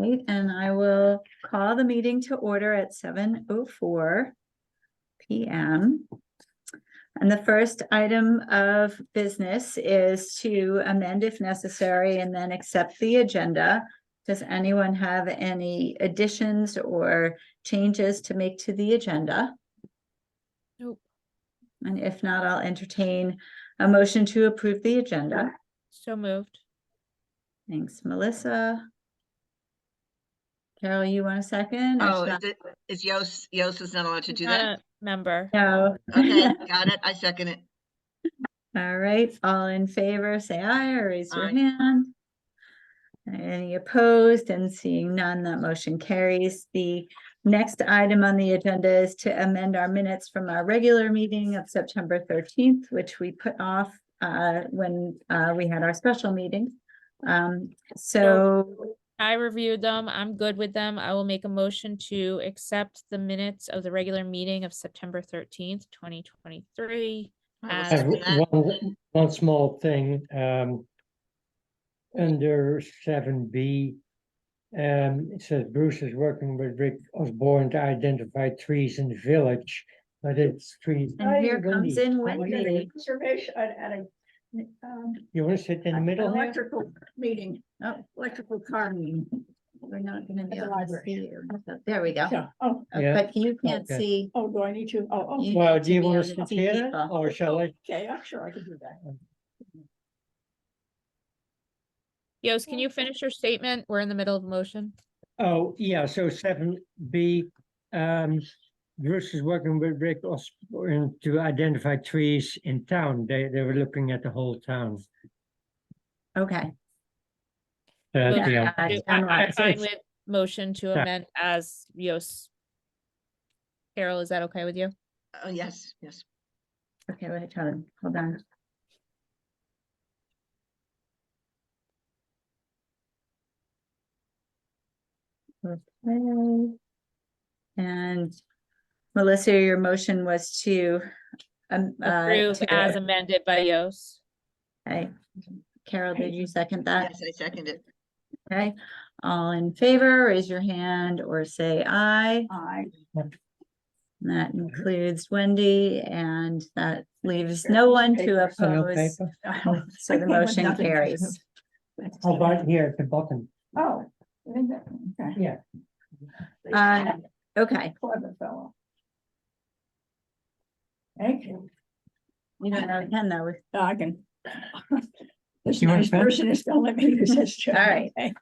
Right, and I will call the meeting to order at 7:04 PM. And the first item of business is to amend if necessary and then accept the agenda. Does anyone have any additions or changes to make to the agenda? Nope. And if not, I'll entertain a motion to approve the agenda. So moved. Thanks, Melissa. Carol, you want a second? or Oh, should is Yost is not allowed to do Not that? a member. I- No. Okay, got it. I second it. All right, all in favor, say aye or raise your Aye. hand. Any opposed? And seeing none, that motion carries. The next item on the agenda is to amend our minutes from our regular meeting of September 13th, which we put off when we had our special meeting. So I reviewed them. I'm good with them. I will make a motion to accept the minutes of the regular meeting of September 13th, 2023. I will As second that. One small thing, under 7B, it says Bruce is working with Rick Osborne to identify trees in the village, but it's trees. and here comes in Wendy. Wendy. Conservation at a, You want to sit in the an middle here? electrical meeting, electrical car meeting. We're not gonna be At the able to library. see you. So there we go. Yeah, oh, Yeah. But you can't Okay. see. do I need to? Oh, You Well, need do you be want able to sit see here people. or shall I? okay, I'm sure I can do that. Yost, can you finish your statement? We're in the middle of a motion. Oh, yeah, so 7B, Bruce is working with Rick Osborne to identify trees in town. They were looking at the whole town. Okay. Motion Yeah. to- townwide. I'm fine It's- with motion to Yeah. amend as Yost. Carol, is that okay with you? Oh, yes, yes. Okay, wait, hold on. Okay. And Melissa, your motion was to Approve as amended by Yost. okay. Carol, did you second that? Yes, I second it. Okay, all in favor, raise your hand or say aye. And that includes Wendy, and that leaves no one to So no oppose. paper? So the motion carries. How about here at the bottom? Oh. Okay. Yeah. Okay, Clever fellow. Thank you. you don't know, Ken, though. I can. This You want nice a pen? person is gonna let me use his chair. All right. Okay.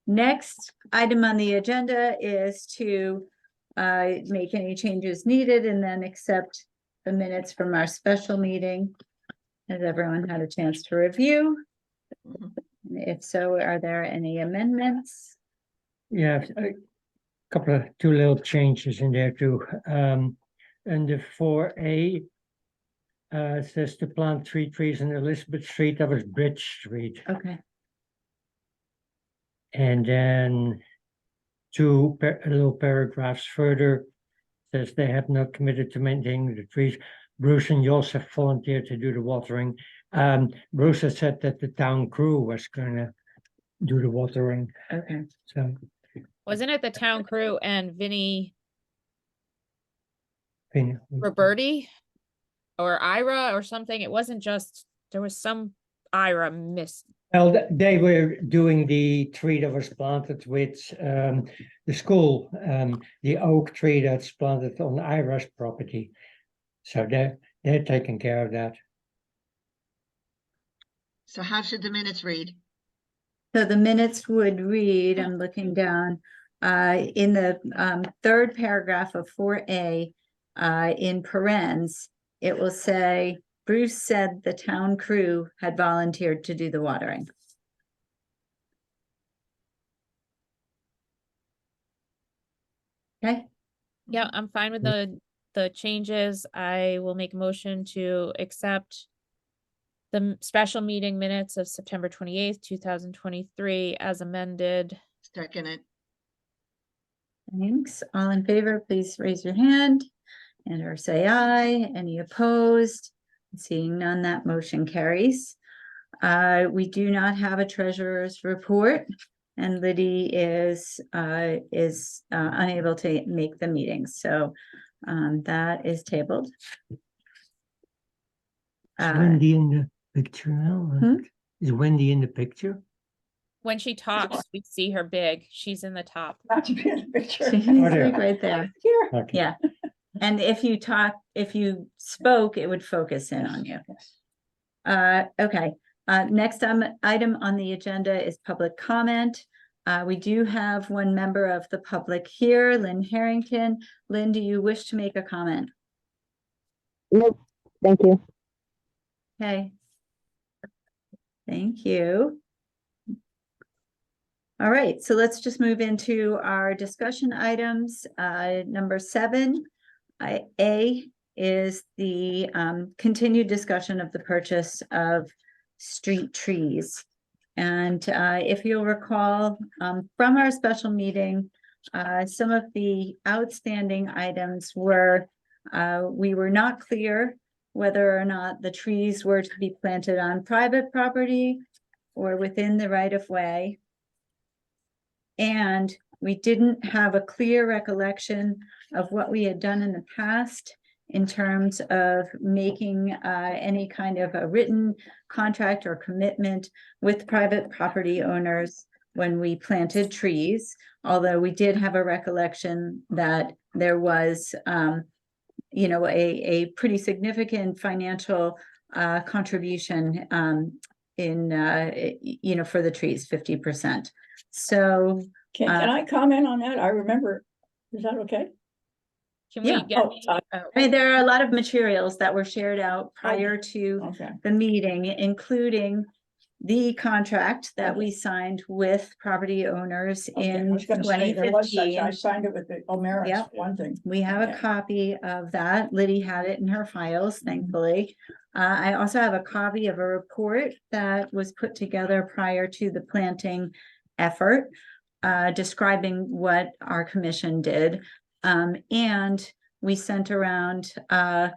Next item on the agenda is to make any changes needed and then accept the minutes from our special meeting. Has everyone had a chance to review? Mhm. If so, are there any amendments? Yeah, a couple of two little changes in there too. Under 4A, it says to plant 3 trees in Elizabeth Street, that was Bridge Street. Okay, And then little paragraphs further, says they have not committed to maintaining the trees. Bruce and Jos have volunteered to do the watering. Bruce has said that the town crew was gonna do the watering, okay. so. Wasn't it the town crew and Vinnie Fine. Roberti? Or Ira or something? It wasn't just, there was some Ira missed. Well, they were doing the tree that was planted with the school, the oak tree that's planted on Ira's property. So they're taking care of that. So how should the minutes read? So the minutes would read, I'm looking down, in the third paragraph of 4A, in parens, it will say, Bruce said the town crew had volunteered to do the watering. Okay, Yeah, I'm fine with the changes. I will make a motion to accept the special meeting minutes of September 28th, 2023 as amended. Second it. thanks. All in favor, please raise your hand and or say aye. Any opposed? Seeing none, that motion carries. We do not have a treasurer's report. and Liddy is unable to make the meeting, so that is tabled. Is Uh, Wendy in the picture now? Hmm? Is Wendy in the picture? When she talks, we see her big. She's in the top. Not to be in the picture. She's there. like right there, Here. Okay. yeah. And if you spoke, it would focus in on you. Okay, next item on the agenda is public comment. We do have one member of the public here, Lynn Harrington. Lynn, do you wish to make a comment? Nope, thank you. Okay. Thank you. All right, so let's just move into our discussion items. Number 7, A is the continued discussion of the purchase of street trees. And if you'll recall from our special meeting, some of the outstanding items were we were not clear whether or not the trees were to be planted on private property or within the right of way. And we didn't have a clear recollection of what we had done in the past in terms of making any kind of a written contract or commitment with private property owners when we planted trees. Although we did have a recollection that there was, a pretty significant financial contribution for the trees, 50%. So Can I comment on that? I remember, is that okay? Can Yeah. we get? Oh, I mean, there are a lot of materials that were shared out prior to Okay, the meeting, including the contract that we signed with property owners okay. I in was gonna say, there was such, 2015. I signed it with the Omeras, Yep. one thing. We have a Okay. copy of that. Liddy had it in her files, thankfully. I also have a copy of a report that was put together prior to the planting effort, describing what our commission did. And we sent around, Carol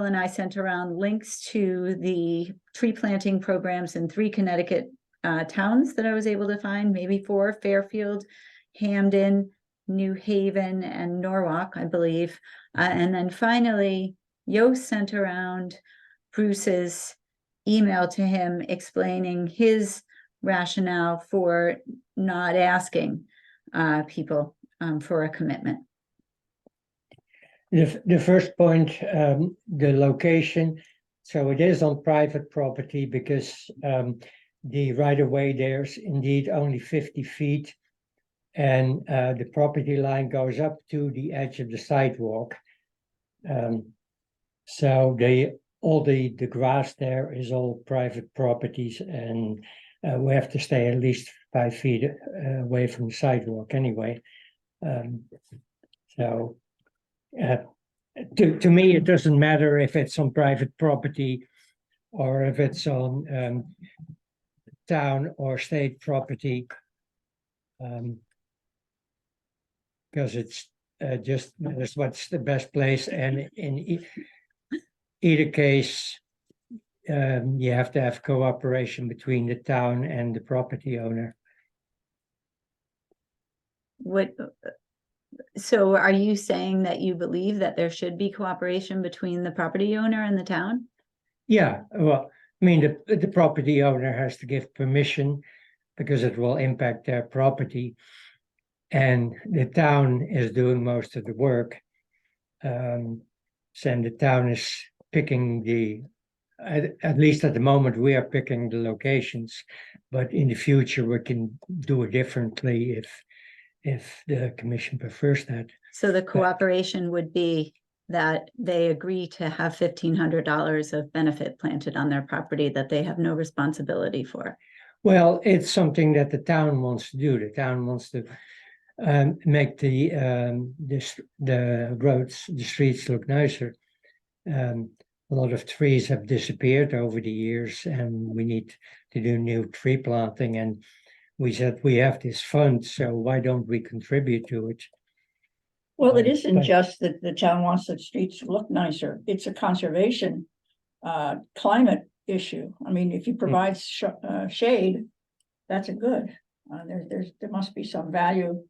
and I sent around links to the tree planting programs in 3 Connecticut towns that I was able to find, maybe 4: Fairfield, Hamden, New Haven, and Norwalk, I believe. And then finally, Yost sent around Bruce's email to him explaining his rationale for not asking people for a commitment. The first point, the location. So it is on private property because the right of way there's indeed only 50 feet. And the property line goes up to the edge of the sidewalk. So all the grass there is all private properties, and we have to stay at least 5 feet away from the sidewalk anyway. So to me, it doesn't matter if it's on private property or if it's on town or state property. Because it's just that's what's the best place, and in either case, you have to have cooperation between the town and the property owner. So are you saying that you believe that there should be cooperation between the property owner and the town? Yeah, well, I mean, the property owner has to give permission because it will impact their property. And the town is doing most of the work. So the town is picking at least at the moment, we are picking the locations, but in the future, we can do it differently if the commission prefers that. So the cooperation would be that they agree to have $1,500 of benefit planted on their property that they have no responsibility for. Well, it's something that the town wants to do. The town wants to make the roads, the streets look nicer. A lot of trees have disappeared over the years, and we need to do new tree planting. And we said we have this fund, so why don't we contribute to it? Well, it isn't But- just that the town wants the streets to look nicer. It's a conservation climate issue. I mean, if you provide shade, that's a good. There must be some value.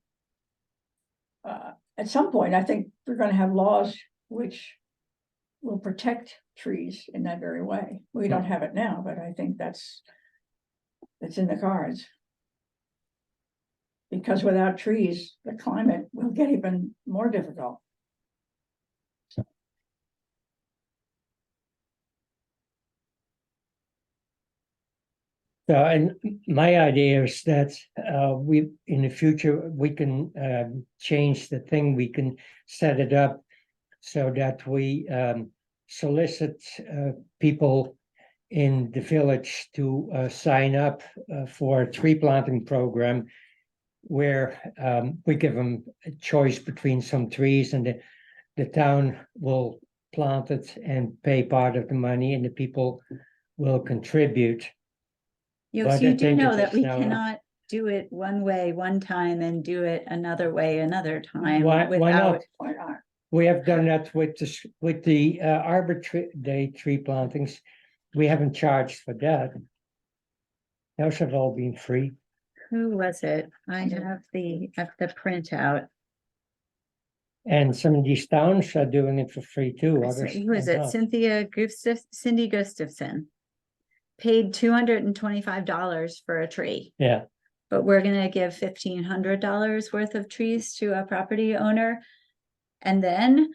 At some point, I think we're gonna have laws which will protect trees in that very way. We don't have it now, but I think that's in the cards. Because without trees, the climate will get even more difficult. So, and my idea is that we, in the future, we can change the thing, we can set it up so that we solicit people in the village to sign up for a tree planting program where we give them a choice between some trees, and the town will plant it and pay part of the money, and the people will contribute. Yes, But you I do think know it that is we now- cannot do it one way, one time, and do it another way, another time Why not? without. Why not? We have done that with the Arbor Day tree plantings. We haven't charged for that. Those have all been free. Who was it? I have the printout. And some of these towns are doing it for free too. Others Who is are it? not. Cindy Gustafson. Paid $225 for a tree, Yeah, but we're gonna give $1,500 worth of trees to a property owner. And then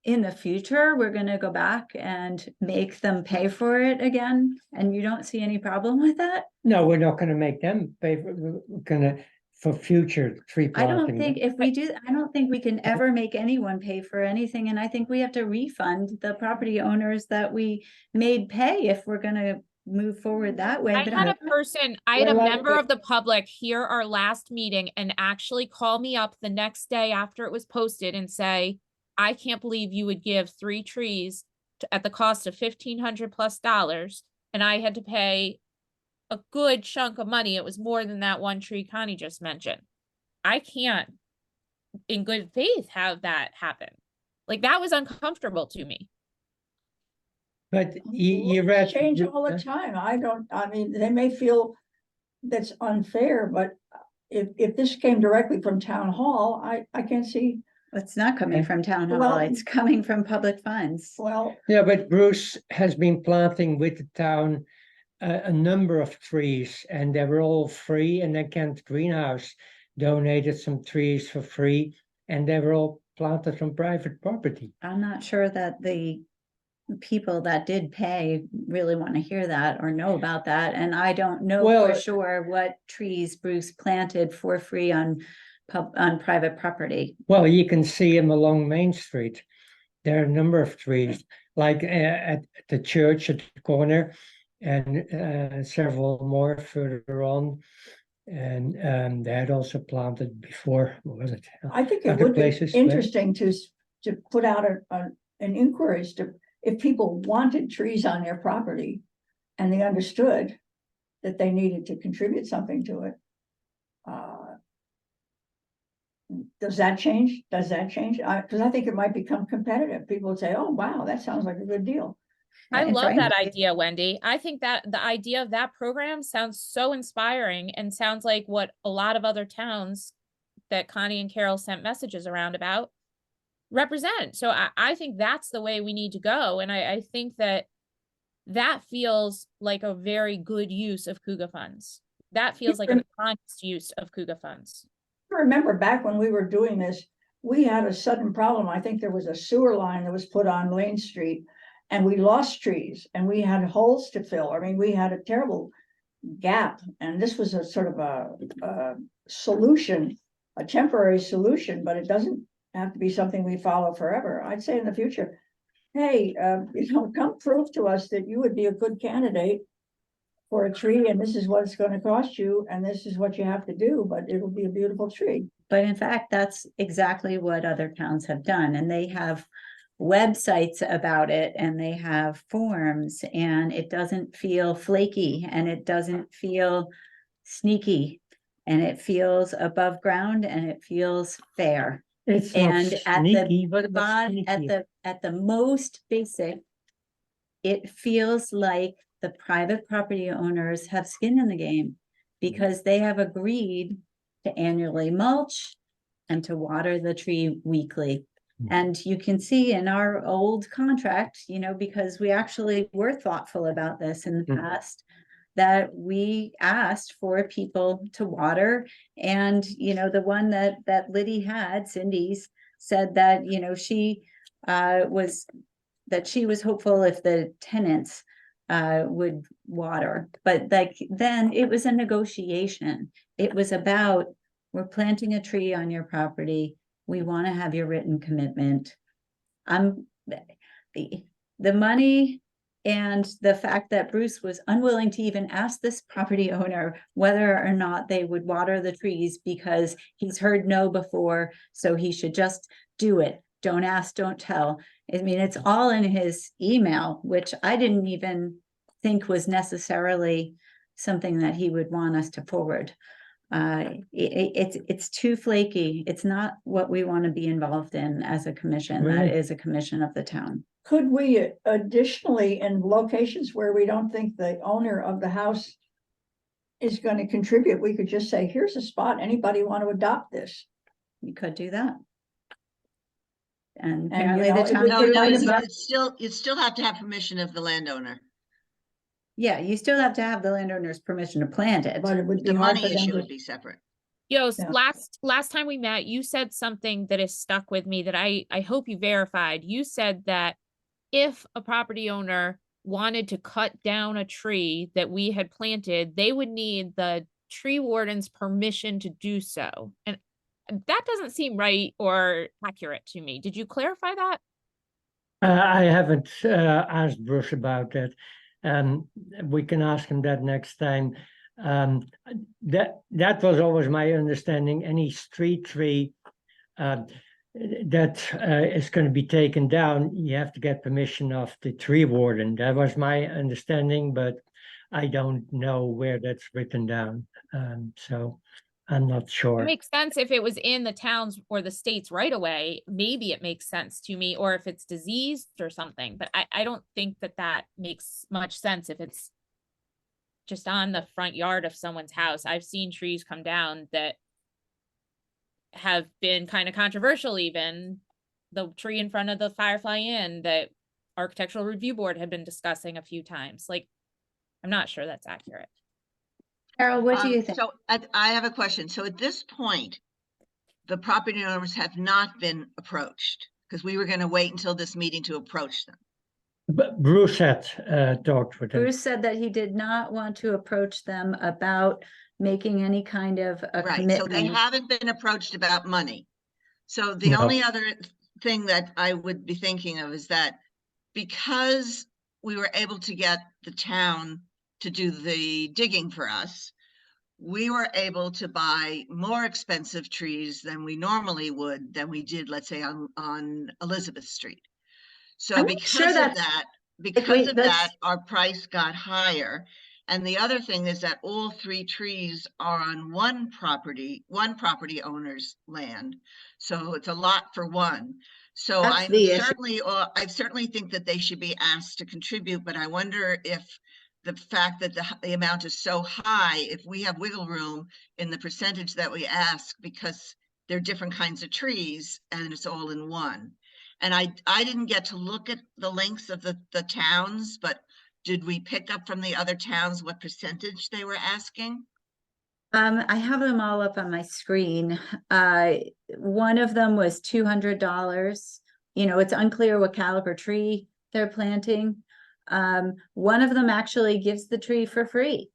in the future, we're gonna go back and make them pay for it again, and you don't see any problem with that? no, we're not gonna make them pay, we're gonna, for future tree I planting. don't think if we do, I don't think we can ever make anyone pay for anything, and I think we have to refund the property owners that we made pay if we're gonna move forward that way. I But had I'm- I had a Well, member of the public hear our last meeting and actually call me up the next day after it was posted and say, I can't believe you would give 3 trees at the cost of $1,500+ and I had to pay a good chunk of money. It was more than that one tree Connie just mentioned. I can't, in good faith, have that happen. Like, that was uncomfortable to me. But you read. Change all the time. I mean, they may feel that's unfair, but if this came directly from town hall, I can't see, It's not coming from town hall, Well- it's coming from public funds. well, Yeah, but Bruce has been planting with the town a number of trees, and they were all free, and then Kent Greenhouse donated some trees for free, and they were all planted on private property. I'm not sure that the people that did pay really want to hear that or know about that, and I don't know for Well- sure what trees Bruce planted for free on private property. Well, you can see them along Main Street. There are a number of trees, like at the church at the corner, and several more further on. And they had also planted before, what was it? I think it Other would be places, but- interesting to put out an inquiries to, if people wanted trees on their property and they understood that they needed to contribute something to it. Does that change? Does that change? Because I think it might become competitive. People would say, oh, wow, that sounds like a good deal. I And love that frankly- idea, Wendy. I think that the idea of that program sounds so inspiring and sounds like what a lot of other towns that Connie and Carol sent messages around about represent. So I think that's the way we need to go. And I think that feels like a very good use of Cougar funds. That feels like an honest use of Cougar funds. I remember back when we were doing this, we had a sudden problem. I think there was a sewer line that was put on Lane Street. And we lost trees and we had holes to fill. I mean, we had a terrible gap. And this was a sort of a solution, a temporary solution, but it doesn't have to be something we follow forever. I'd say in the future, hey, come prove to us that you would be a good candidate for a tree, and this is what it's going to cost you, and this is what you have to do, but it'll be a beautiful tree. But in fact, that's exactly what other towns have done, and they have websites about it, and they have forms, and it doesn't feel flaky, and it doesn't feel sneaky, and it feels above ground, and it feels fair. It's not And at sneaky, the but at the most basic, it feels like the private property owners have skin in the game. because they have agreed to annually mulch and to water the tree weekly. And you can see in our old contract, you know, because we actually were thoughtful about this in the Mm. past, that we asked for people to water. And, you know, the one that Liddy had, Cindy's, said that, you know, she was hopeful if the tenants would water. But like, then it was a negotiation. It was about, we're planting a tree on your property. We want to have your written commitment. The money and the fact that Bruce was unwilling to even ask this property owner whether or not they would water the trees because he's heard no before, so he should just do it. Don't ask, don't tell. I mean, it's all in his email, which I didn't even think was necessarily something that he would want us to forward. It's too flaky. It's not what we want to be involved in as a commission. That Really? is a commission of the town. Could we additionally, in locations where we don't think the owner of the house is going to contribute, we could just say, here's a spot, anybody want to adopt this? You could do that. And And, apparently you know, the it town. would No, be no, nice it's enough- you still have to have permission of the landowner. Yeah, you still have to have the landowner's permission to plant it. But it would The be hard money for them issue to. would be separate. Yo, Yeah. last time we met, you said something that is stuck with me that I hope you verified. You said that if a property owner wanted to cut down a tree that we had planted, they would need the tree warden's permission to do so. And that doesn't seem right or accurate to me. Did you clarify that? I haven't asked Bruce about that. We can ask him that next time. That was always my understanding. Any street tree that is going to be taken down, you have to get permission of the tree warden. That was my understanding, but I don't know where that's written down. So I'm not It sure. makes sense if it was in the towns or the states right away. Maybe it makes sense to me, or if it's diseased or something, but I don't think that makes much sense if it's just on the front yard of someone's house. I've seen trees come down that have been kind of controversial, even the tree in front of the Firefly Inn that Architectural Review Board had been discussing a few times. Like, I'm not sure that's accurate. Carol, what do you think? So I have a question. So at this point, the property owners have not been approached because we were going to wait until this meeting to approach them. But Bruce had talked with him. Bruce said that he did not want to approach them about making any kind of a Right, so they commitment. haven't been approached about money. So the No. only other thing that I would be thinking of is that because we were able to get the town to do the digging for us, we were able to buy more expensive trees than we normally would, than we did, let's say, on Elizabeth Street. So I'm not sure because of that's- that, wait, because of that's- that, our price got higher. And the other thing is that all three trees are on one property owner's land. So it's a lot for one. So That's I'm the issue. certainly, I certainly think that they should be asked to contribute, but I wonder if the fact that the amount is so high, if we have wiggle room in the percentage that we ask, because they're different kinds of trees and it's all in one. And I didn't get to look at the lengths of the towns, but did we pick up from the other towns what percentage they were asking? I have them all up on my screen. One of them was $200. You know, it's unclear what caliber tree they're planting. One of them actually gives the tree for free,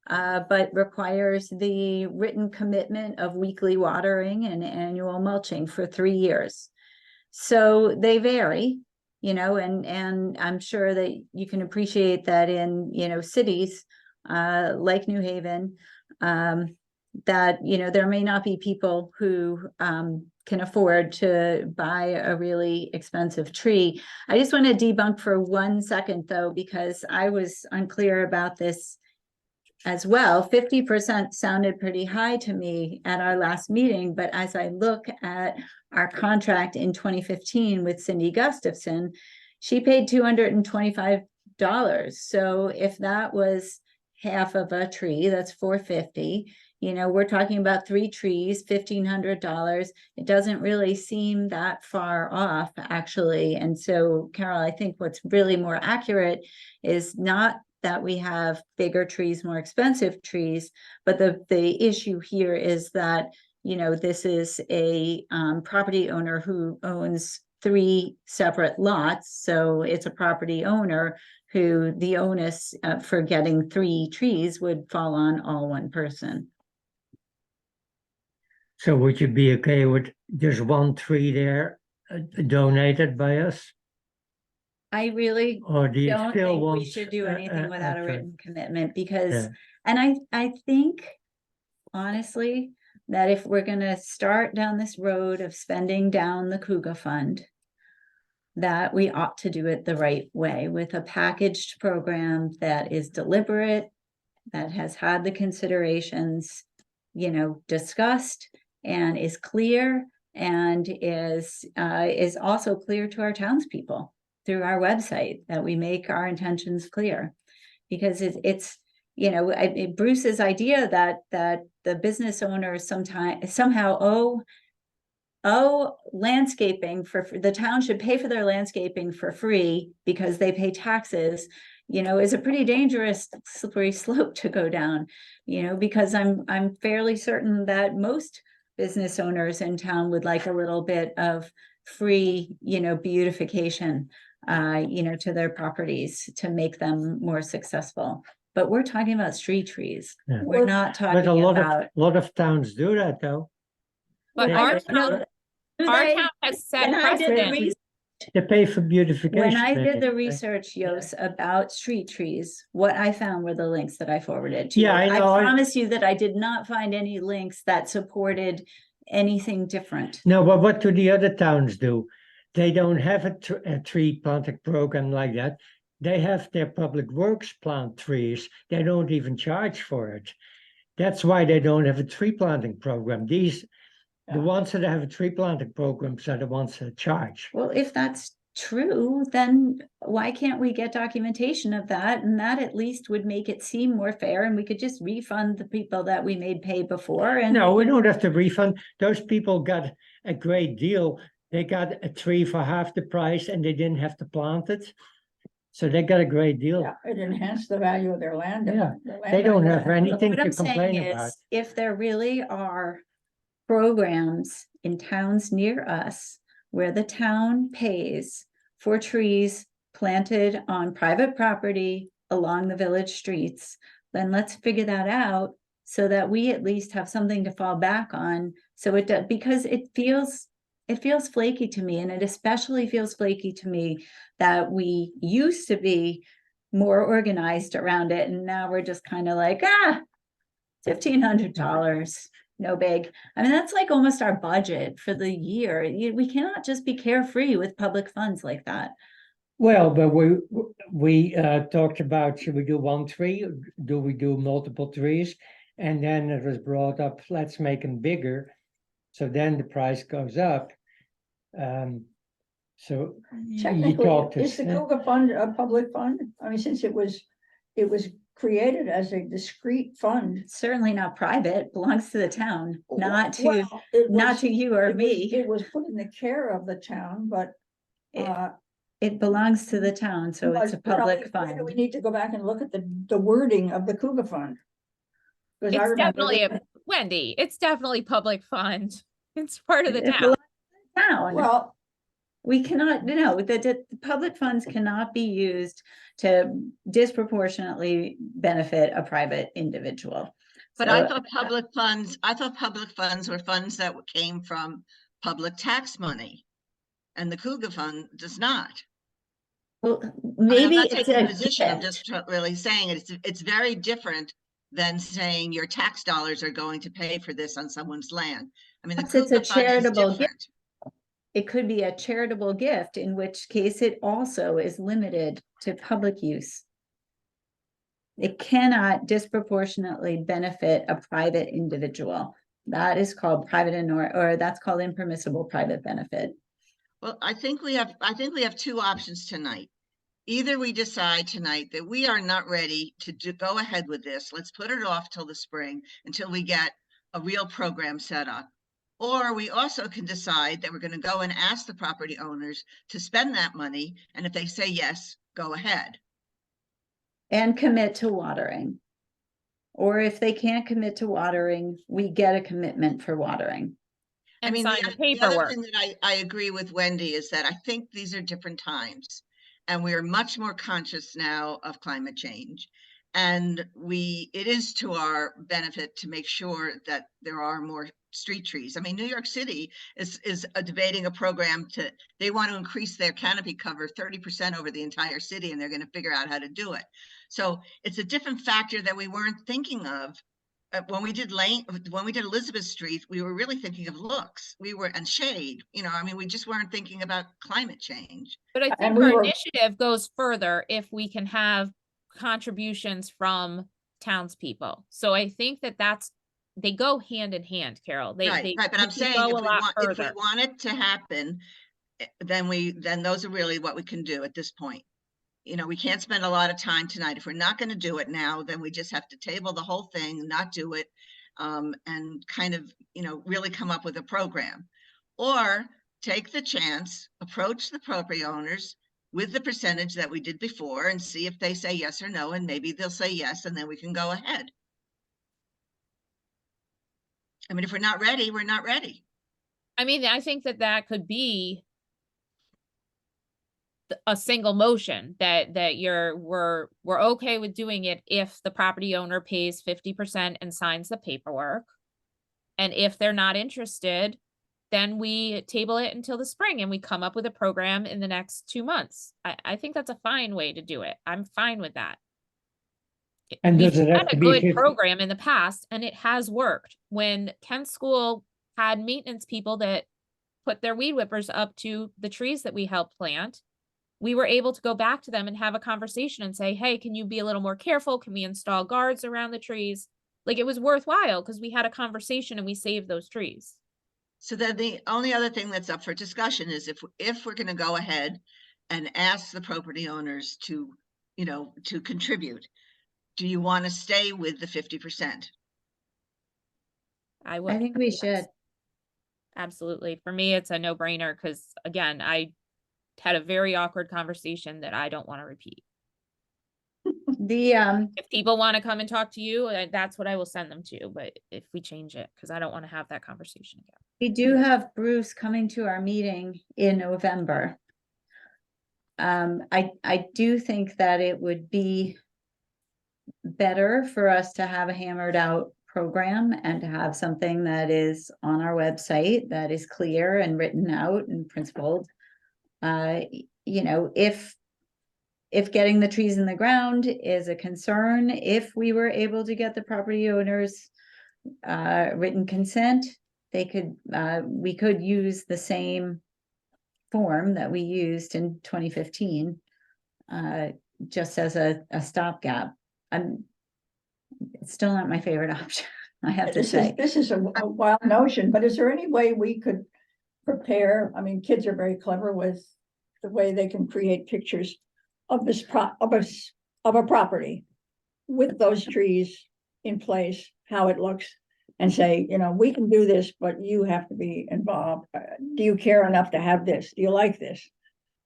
but requires the written commitment of weekly watering and annual mulching for 3 years. So they vary, you know, and I'm sure that you can appreciate that in, you know, cities like New Haven, that, you know, there may not be people who can afford to buy a really expensive tree. I just want to debunk for 1 second, though, because I was unclear about this as well. 50% sounded pretty high to me at our last meeting, but as I look at our contract in 2015 with Cindy Gustafson, she paid $225. So if that was half of a tree, that's $450. You know, we're talking about 3 trees, $1,500. It doesn't really seem that far off, actually. And so, Carol, I think what's really more accurate is not that we have bigger trees, more expensive trees, but the issue here is that, you know, this is a property owner who owns 3 separate lots. So it's a property owner who the onus for getting 3 trees would fall on all one person. So would you be okay with just 1 tree there donated by us? I really Or do you don't still think want? we should do anything without a tree? written commitment because, Yeah. and I think honestly, that if we're gonna start down this road of spending down the Kuga fund, that we ought to do it the right way with a packaged program that is deliberate, that has had the considerations, you know, discussed and is clear and is also clear to our townspeople through our website, that we make our intentions clear. Because it's you know, Bruce's idea that the business owners somehow owe landscaping for the town should pay for their landscaping for free because they pay taxes, you know, is a pretty dangerous slippery slope to go down, you know, because I'm fairly certain that most business owners in town would like a little bit of free, you know, beautification, you know, to their properties to make them more successful. But we're talking about street trees. Yeah. We're not talking But a lot about. of towns do that though. But They- our No, town, do our they? town has set When I did precedent. They pay for beautification. When I did the maybe. research, Yos, about street trees, what I found were the links that I forwarded to you. Yeah, I know. I promise you that I did not find any links that supported anything different. No, but what do the other towns do? They don't have a tree planting program like that. They have their public works plant trees. They don't even charge for it. That's why they don't have a tree planting program. The Yeah. ones that have a tree planting programs are the ones that charge. Well, if that's true, then why can't we get documentation of that? And that at least would make it seem more fair and we could just refund the people that we made pay before and. No, we don't have to refund. Those people got a great deal. They got a tree for half the price and they didn't have to plant it. So they got a great deal. Yeah, it enhanced the value of their land. Yeah, their They land don't value. have anything What to I'm saying complain about. is, if there really are programs in towns near us where the town pays for trees planted on private property along the village streets, then let's figure that out so that we at least have something to fall back on. So it does, because it feels flaky to me, and it especially feels flaky to me that we used to be more organized around it, and now we're just kind of like, $1,500, no big. I mean, that's like almost our budget for the year. We cannot just be carefree with public funds like that. Well, but we talked about, should we do 1 tree? Do we do multiple trees? And then it was brought up, let's make them bigger. So then the price goes up. So you Technically, talked to. is the Kuga fund a public fund? I mean, since it was created as a discrete fund. Certainly not private, belongs to the town, not to, Well, it not was- to you or it was- me. It was put in the care of the town, but. It- It belongs to the town, so it's a but, you know, public we fund. need to go back and look at the wording of the Kuga fund. 'Cause I It's remember definitely that- Wendy, it's definitely public fund. It's part of the It town. belongs to the town. Well, We cannot, no, the public funds cannot be used to disproportionately benefit a private individual. But So, I thought public funds were funds that came from public tax money. And the Kuga fund does not. well, I mean, I'm maybe not it's taking a a position, I'm gift. just really saying it's very different than saying your tax dollars are going to pay for this on someone's land. I mean, the Yes, it's a Kuga fund is charitable gift. different. It could be a charitable gift, in which case it also is limited to public use. It cannot disproportionately benefit a private individual. That is called private or that's called impermissible private benefit. Well, I think we have 2 options tonight. either we decide tonight that we are not ready to go ahead with this. Let's put it off till the spring until we get a real program set up. Or we also can decide that we're going to go and ask the property owners to spend that money. And if they say yes, go ahead. And commit to watering. Or if they can't commit to watering, we get a commitment for watering. I And mean, sign the the other paperwork. thing that I agree with Wendy is that I think these are different times. And we are much more conscious now of climate change. And it is to our benefit to make sure that there are more street trees. I mean, New York City is debating a program they want to increase their canopy cover 30% over the entire city, and they're going to figure out how to do it. So it's a different factor that we weren't thinking of. When we did Elizabeth Street, we were really thinking of looks. And shade, I mean, we just weren't thinking about climate change. But I And think we our were- initiative goes further if we can have contributions from townspeople. So I think they go hand in hand, Carol. Right, but I'm can saying go if a we lot want further. it to happen, then those are really what we can do at this point. We can't spend a lot of time tonight. If we're not going to do it now, then we just have to table the whole thing, not do it, and kind of, really come up with a program. Or take the chance, approach the property owners with the percentage that we did before and see if they say yes or no, and maybe they'll say yes, and then we can go ahead. I mean, if we're not ready, we're not ready. I mean, I think that could be a single motion that we're okay with doing it if the property owner pays 50% and signs the paperwork. And if they're not interested, then we table it until the spring and we come up with a program in the next 2 months. I think that's a fine way to do it. I'm fine with that. And We've does it have had to a be good 50? program in the past and it has worked. When Kent School had maintenance people that put their weed whippers up to the trees that we helped plant, we were able to go back to them and have a conversation and say, hey, can you be a little more careful? Can we install guards around the trees? Like, it was worthwhile because we had a conversation and we saved those trees. So then the only other thing that's up for discussion is if we're going to go ahead and ask the property owners to contribute, do you want to stay with the 50%? I would. I think we yes. should. Absolutely. For me, it's a no-brainer because, again, I had a very awkward conversation that I don't want to repeat. If people want to come and talk to you, that's what I will send them to. But if we change it, because I don't want to have that conversation again. We do have Bruce coming to our meeting in November. I do think that it would be better for us to have a hammered out program and to have something that is on our website that is clear and written out and principled. If getting the trees in the ground is a concern, if we were able to get the property owners written consent, we could use the same form that we used in 2015 just as a stopgap. It's still not my favorite option, I have to say. This is a wild notion, but is there any way we could prepare? I mean, kids are very clever with the way they can create pictures of a property with those trees in place, how it looks, and say, we can do this, but you have to be involved. Do you care enough to have this? Do you like this?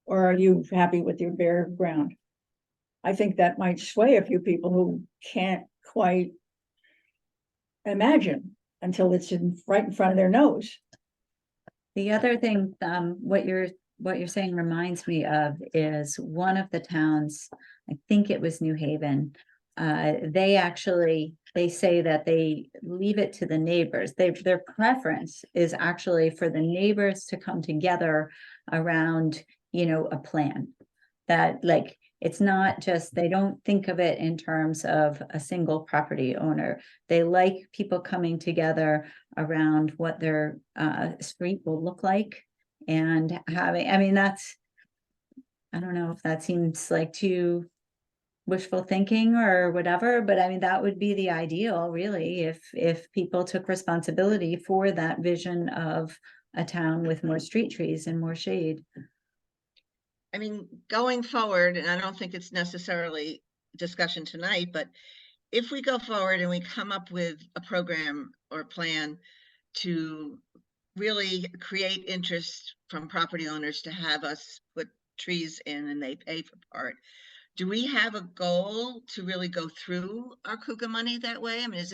Or are you happy with your bare ground? I think that might sway a few people who can't quite imagine until it's right in front of their nose. The other thing, what you're saying reminds me of is one of the towns, I think it was New Haven. They say that they leave it to the neighbors. Their preference is actually for the neighbors to come together around, a plan. That, like, it's not just, they don't think of it in terms of a single property owner. They like people coming together around what their street will look like and having, I don't know if that seems like too wishful thinking or whatever, but I mean, that would be the ideal, really, if people took responsibility for that vision of a town with more street trees and more shade. I mean, going forward, and I don't think it's necessarily discussion tonight, but if we go forward and we come up with a program or plan to really create interest from property owners to have us put trees in and they pay for part, do we have a goal to really go through our KUKA money that way? I mean,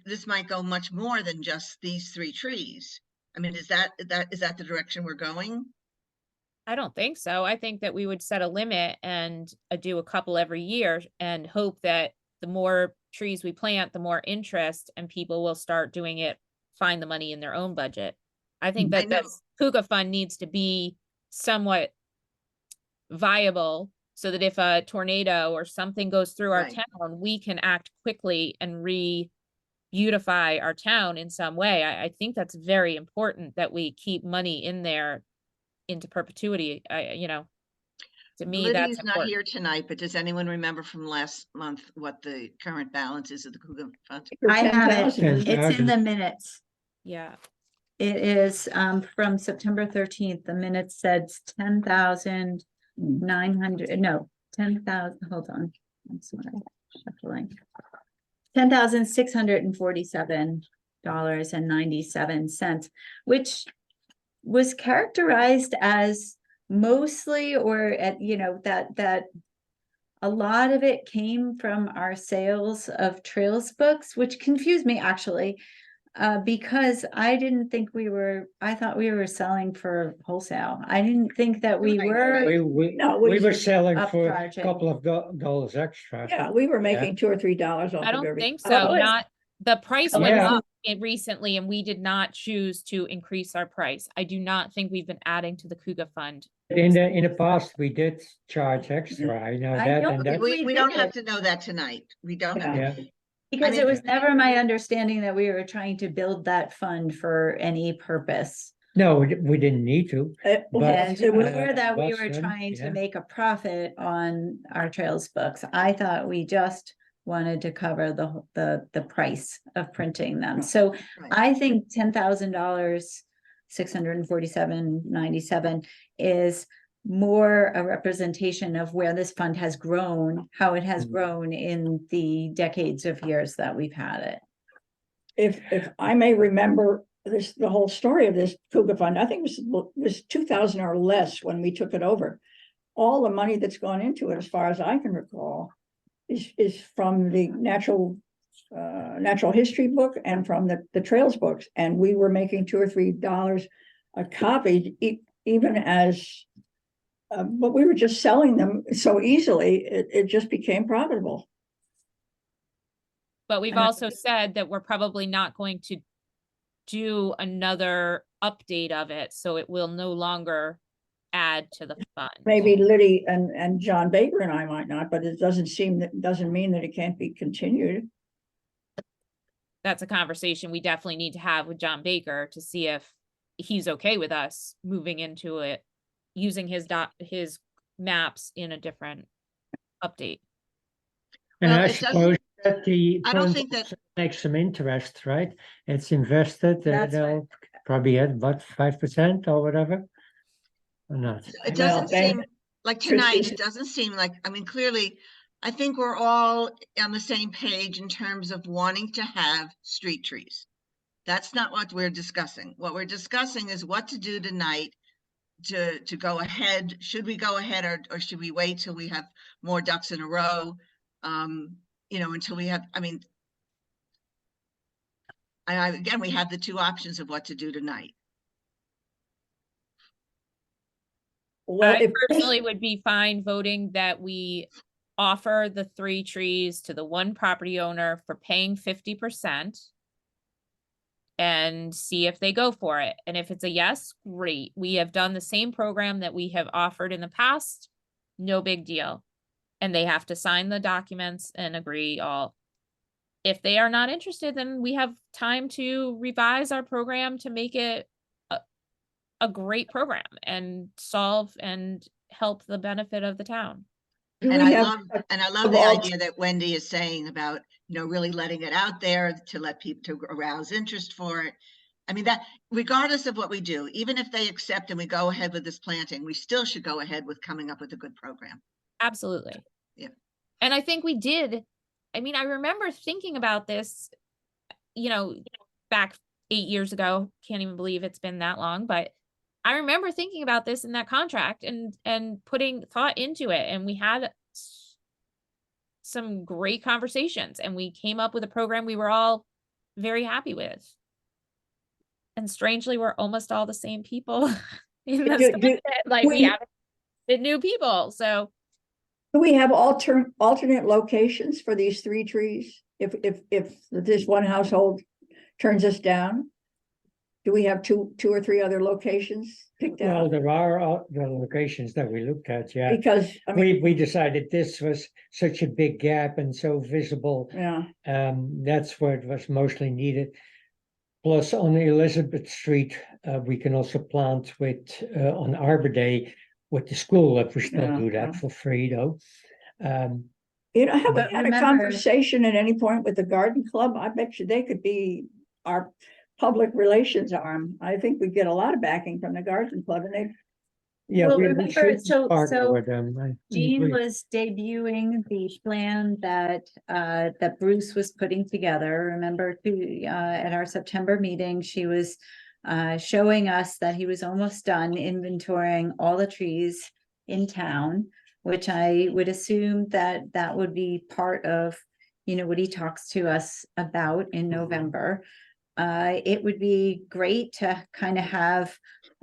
this might go much more than just these 3 trees. I mean, is that the direction we're going? I don't think so. I think that we would set a limit and do a couple every year and hope that the more trees we plant, the more interest and people will start doing it, find the money in their own budget. I think I that know. this KUKA fund needs to be somewhat viable so that if a tornado or something goes through our Right. town, we can act quickly and beautify our town in some way. I think that's very important that we keep money in there into perpetuity. To me, that's Lydia's not important. here tonight, but does anyone remember from last month what the current balance is of the KUKA fund? I have it. 10,000, isn't it? It's in the minutes. Yeah, It is from September 13th. The minutes said 10,900, no, 10,000, hold on. I'm sorry, shuffling. $10,647.97, which was characterized as mostly, or that a lot of it came from our sales of Trails books, which confused me actually. Because I didn't think I thought we were selling for wholesale. I didn't think that we Right, were. right. No, We were selling for a upcharging. couple of dollars extra. Yeah, we were making $2 or $3 off I of don't everything. think so. Oh, it's- Not, the price Oh, went yeah. up recently and we did not choose to increase our price. I do not think we've been adding to the KUKA fund. In the past, we did charge extra, I know I that, don't and think that, We don't did. have to know that tonight. We don't have. Yeah. yeah. Because mean- it was never my understanding that we were trying to build that fund for any purpose. No, we didn't need to. It But, And it was- or that we were Boston, trying to yeah. make a profit on our Trails books. I thought we just wanted to cover the price of printing them. So Right. I think $10,000, $647.97 is more a representation of where this fund has grown, how it has Mhm. grown in the decades of years that we've had it. If I may remember the whole story of this KUKA fund, I think it was 2,000 or less when we took it over. All the money that's gone into it, as far as I can recall, is from the natural history book and from the Trails books. And we were making $2 or $3 a copy, even as, but we were just selling them so easily, it just became profitable. But we've And I- also said that we're probably not going to do another update of it, so it will no longer add to the fund. Maybe Liddy and John Baker and I might not, but it doesn't mean that it can't be continued. That's a conversation we definitely need to have with John Baker to see if he's okay with us moving into it, using his maps in a different update. And Well, I it doesn't- suppose that the I don't fund think that- also makes some interest, right? It's invested, That's right. they'll probably at about 5% or whatever. Or not? It doesn't Well, seem like Christine- tonight, it doesn't seem like, I mean, clearly, I think we're all on the same page in terms of wanting to have street trees. That's not what we're discussing. What we're discussing is what to do tonight to go ahead. Should we go ahead or should we wait till we have more ducks in a row? Until we have, I mean, again, we have the 2 options of what to do tonight. Well, I if personally would be fine voting that we offer the 3 trees to the one property owner for paying 50%. And see if they go for it. And if it's a yes, great. We have done the same program that we have offered in the past. No big deal. And they have to sign the documents and agree all. If they are not interested, then we have time to revise our program to make it a great program and solve and help the benefit of the town. do And we I have love, a- and I love of the all- idea that Wendy is saying about, really letting it out there to let people, to arouse interest for it. I mean, that regardless of what we do, even if they accept and we go ahead with this planting, we still should go ahead with coming up with a good program. Absolutely. Yeah. And I think we did. I mean, I remember thinking about this, back 8 years ago. Can't even believe it's been that long, but I remember thinking about this in that contract and putting thought into it. And we had some great conversations and we came up with a program we were all very happy with. And strangely, we're almost all the same people in this. Like we haven't been new people. So do we have alternate locations for these 3 trees? If this one household turns us down? Do we have two or three other locations picked Well, out? there are the locations that we looked at, yeah. Because, I mean, We decided this was such a big gap and so visible. yeah, That's where it was mostly needed. Plus on Elizabeth Street, we can also plant on Arbor Day with the school, if we still Yeah, do that yeah. for free though. have we But had a remember- conversation at any point with the garden club? I bet you they could be our public relations arm. I think we get a lot of backing from the garden club, and they, Yeah, Well, we remember, should so- partner so with them. I Jean agree. was debuting the plan that Bruce was putting together. Remember at our September meeting, she was showing us that he was almost done inventorying all the trees in town, which I would assume that would be part of, what he talks to us about in November. It would be great to kind of have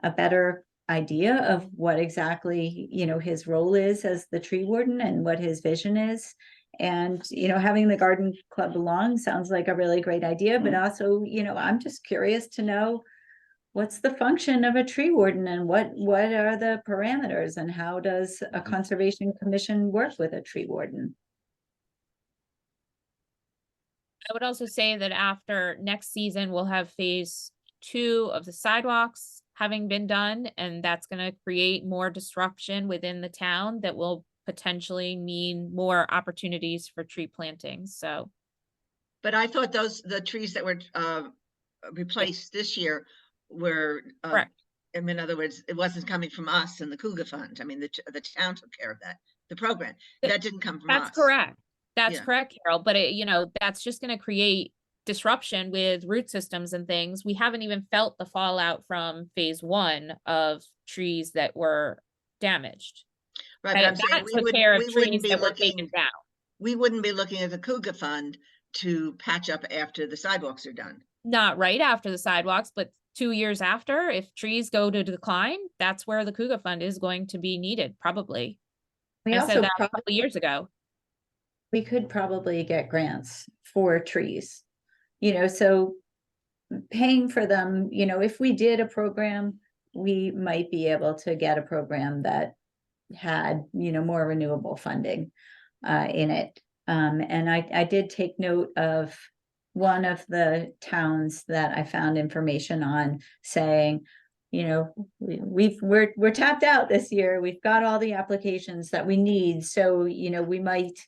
a better idea of what exactly, his role is as the tree warden and what his vision is. And, having the garden club along sounds like a really great idea, but also, I'm just curious to know what's the function of a tree warden and what are the parameters and how does a conservation commission work with a tree warden? I would also say that after next season, we'll have phase 2 of the sidewalks having been done, and that's going to create more disruption within the town that will potentially mean more opportunities for tree planting. So, But I thought the trees that were replaced this year were, correct. I mean, in other words, it wasn't coming from us and the Cougar Fund. I mean, the town took care of that, the program. That didn't come from us. That's correct. That's Yeah. correct, Carol. But that's just going to create disruption with root systems and things. We haven't even felt the fallout from phase 1 of trees that were damaged. Right, but I'm saying That we took wouldn't, care of we wouldn't trees be that were taken looking, down. we wouldn't be looking at the Cougar Fund to patch up after the sidewalks are done. Not right after the sidewalks, but 2 years after, if trees go to decline, that's where the Cougar Fund is going to be needed, probably. We I also said that a probably couple of years ago. we could probably get grants for trees. So paying for them, if we did a program, we might be able to get a program that had, more renewable funding in it. And I did take note of one of the towns that I found information on saying, we're tapped out this year. We've got all the applications that we need. So, we might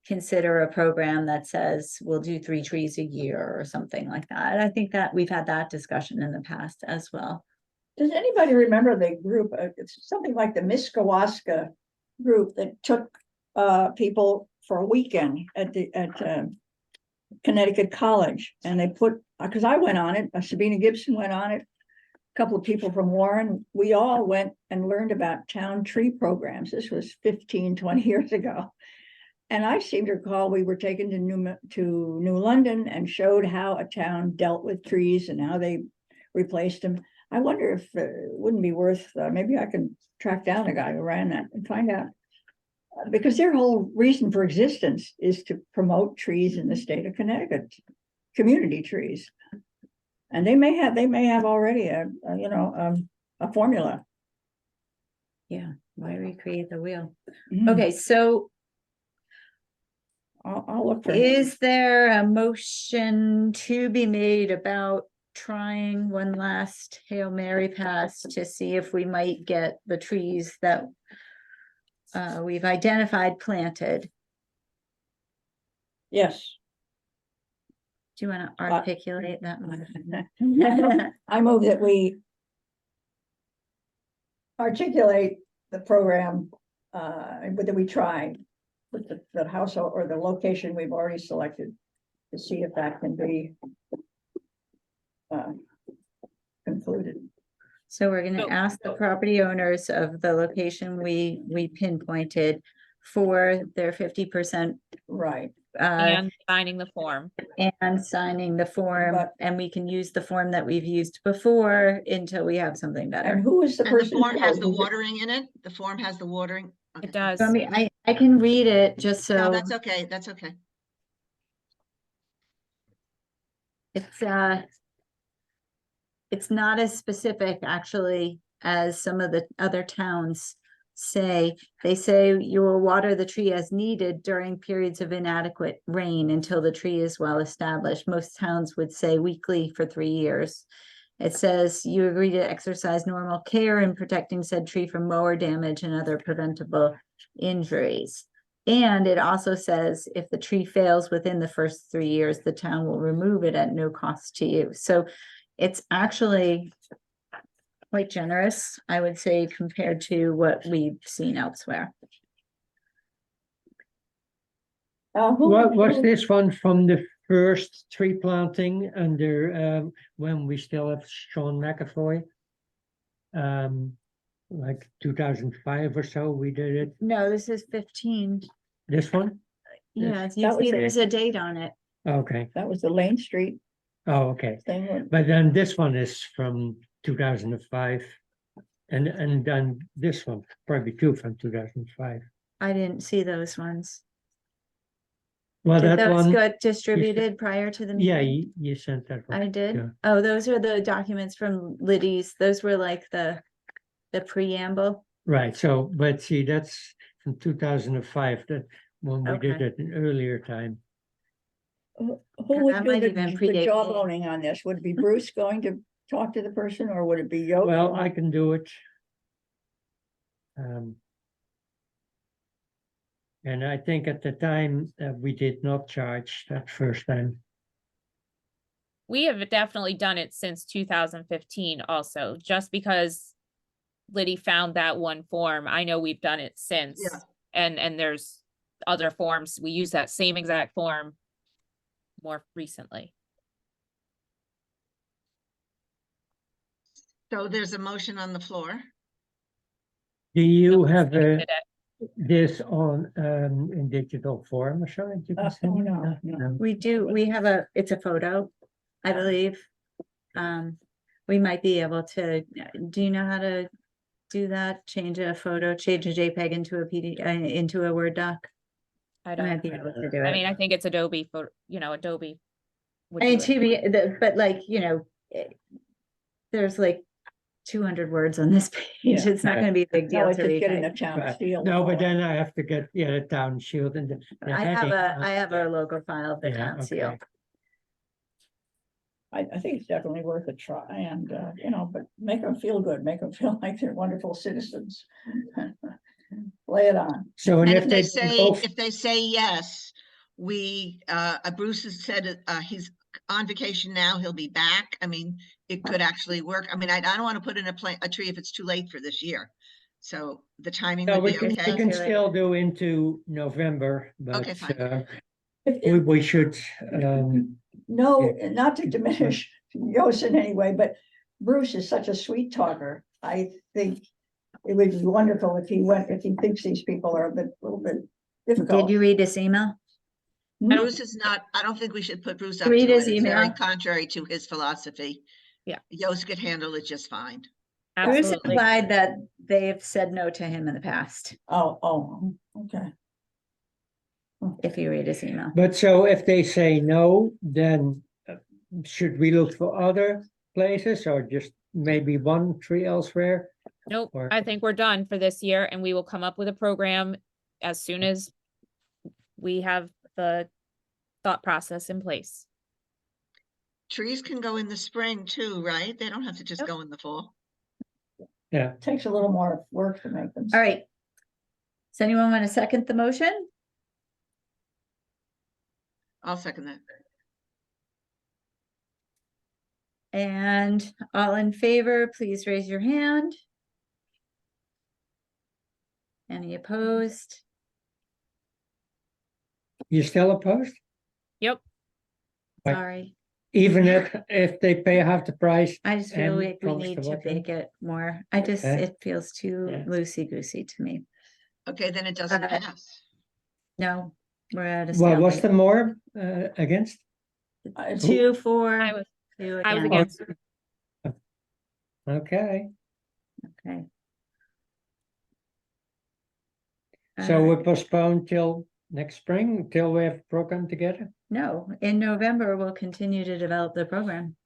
consider a program that says we'll do 3 trees a year or something like that. I think that we've had that discussion in the past as well. does anybody remember the group? It's something like the Miskawaska group that took people for a weekend at Connecticut College, and they put, because I went on it, Sabina Gibson went on it, a couple of people from Warren, we all went and learned about town tree programs. This was 15-20 years ago. And I seem to recall we were taken to New London and showed how a town dealt with trees and how they replaced them. I wonder if it wouldn't be worth, maybe I can track down the guy who ran that and find out. Because their whole reason for existence is to promote trees in the state of Connecticut, community trees. And they may have already a formula. Yeah, why recreate the wheel? Mhm. Okay, so I'll look for. is there a motion to be made about trying one last Hail Mary pass to see if we might get the trees that we've identified planted? Yes. Do you want to articulate that one? I move that we articulate the program, that we try with the household or the location we've already selected to see if that can be concluded. So we're gonna So- ask the property owners of the location we pinpointed for their 50% Right, And signing the form. and signing the form, But- and we can use the form that we've used before until we have something and better. who is the And the person? form has the who- watering in it? The form has the watering? Okay. It does. I mean, I can read it just No, so that's okay, that's okay. it's not as specific actually as some of the other towns say. They say you will water the tree as needed during periods of inadequate rain until the tree is well established. Most towns would say weekly for 3 years. It says you agree to exercise normal care in protecting said tree from mower damage and other preventable injuries. And it also says if the tree fails within the first 3 years, the town will remove it at no cost to you. So it's actually quite generous, I would say, compared to what we've seen elsewhere. What was this one from the first tree planting under, when we still have Sean McAvoy? Like 2005 or so, we did it. No, this is 15. This one? Yeah, That you was see it. there's a date on it. Okay. That was the Lane Street Oh, okay. thing. But then this one is from 2005. And then this one, probably two from 2005. I didn't see those ones. Well, Did that those one, get distributed prior to the yeah, meeting? you sent that one. I did. yeah. Oh, those are the documents from Liddy's. Those were like the preamble. Right, so, but see, that's from 2005, that when we did Okay. it an earlier time. Who That would do might even the predate job me. owning on this? Would it be Bruce going to talk to the person or would it be Yost? Well, I can do it. And I think at the time, we did not charge that first time. We have definitely done it since 2015 also, just because Liddy found that one form. I know we've done it since. Yeah. And there's other forms. We use that same exact form more recently. So there's a motion on the floor. Do you have Seconded it. this on, in digital form or something? You can send it? no. We do, we have it's a photo, I believe. We might be able to, do you know how to do that? Change a photo, change a JPEG into a into a Word doc? I I might don't, be able to do I it. mean, I think it's Adobe for, Adobe. would I mean, do it. to be, but like, there's like 200 words on this page. Yeah. It's not gonna be a big No, deal it's to just read. getting it. the town Right. seal. No, but then I have to get, the town shield and the I have heading, I have a logo file of the Yeah, town seal. okay. I think it's definitely worth a try and, but make them feel good, make them feel like they're wonderful citizens. Lay it on. So, And and if they don't say, go if they say yes, Bruce has said, he's on vacation now, he'll be back. I mean, it could actually work. I mean, I don't want to put in a tree if it's too late for this year. So the timing No, would we be can, okay. we can Do it. still do into November, Okay, but, fine. we should, No, not to diminish Yost in any way, but Bruce is such a sweet talker. I think it would be wonderful if he thinks these people are a little bit difficult. Did you read this email? No, Bruce is not, I don't think we should put Bruce up to Read it. his It's very email. contrary to his philosophy. Yeah. Yost could handle it just fine. Bruce Absolutely. implied that they've said no to him in the past, okay. if you read his email. but so if they say no, then should we look for other places or just maybe one tree elsewhere? Nope, Or- I think we're done for this year and we will come up with a program as soon as we have the thought process in place. Trees can go in the spring too, right? They don't have to just Yep. go in the fall. Yeah, Takes a little more work to make them. All right. Does anyone want to second the motion? I'll second that. And all in favor, please raise your hand. Any opposed? You still opposed? Yep. Right. Sorry, Even if they pay half the price? I just feel And like we promise need to to vote them? make it more. I just, Okay. it feels too Yeah. loosey-goosey to me. Okay, then it doesn't Okay. pass. No, we're at a Well, what's stalemate. the more against? It's- 2, 4, I was 2 I was against. against. Okay, Okay. so Uh, we postpone till next spring, till we have a program together? No, in November, we'll continue to develop the program.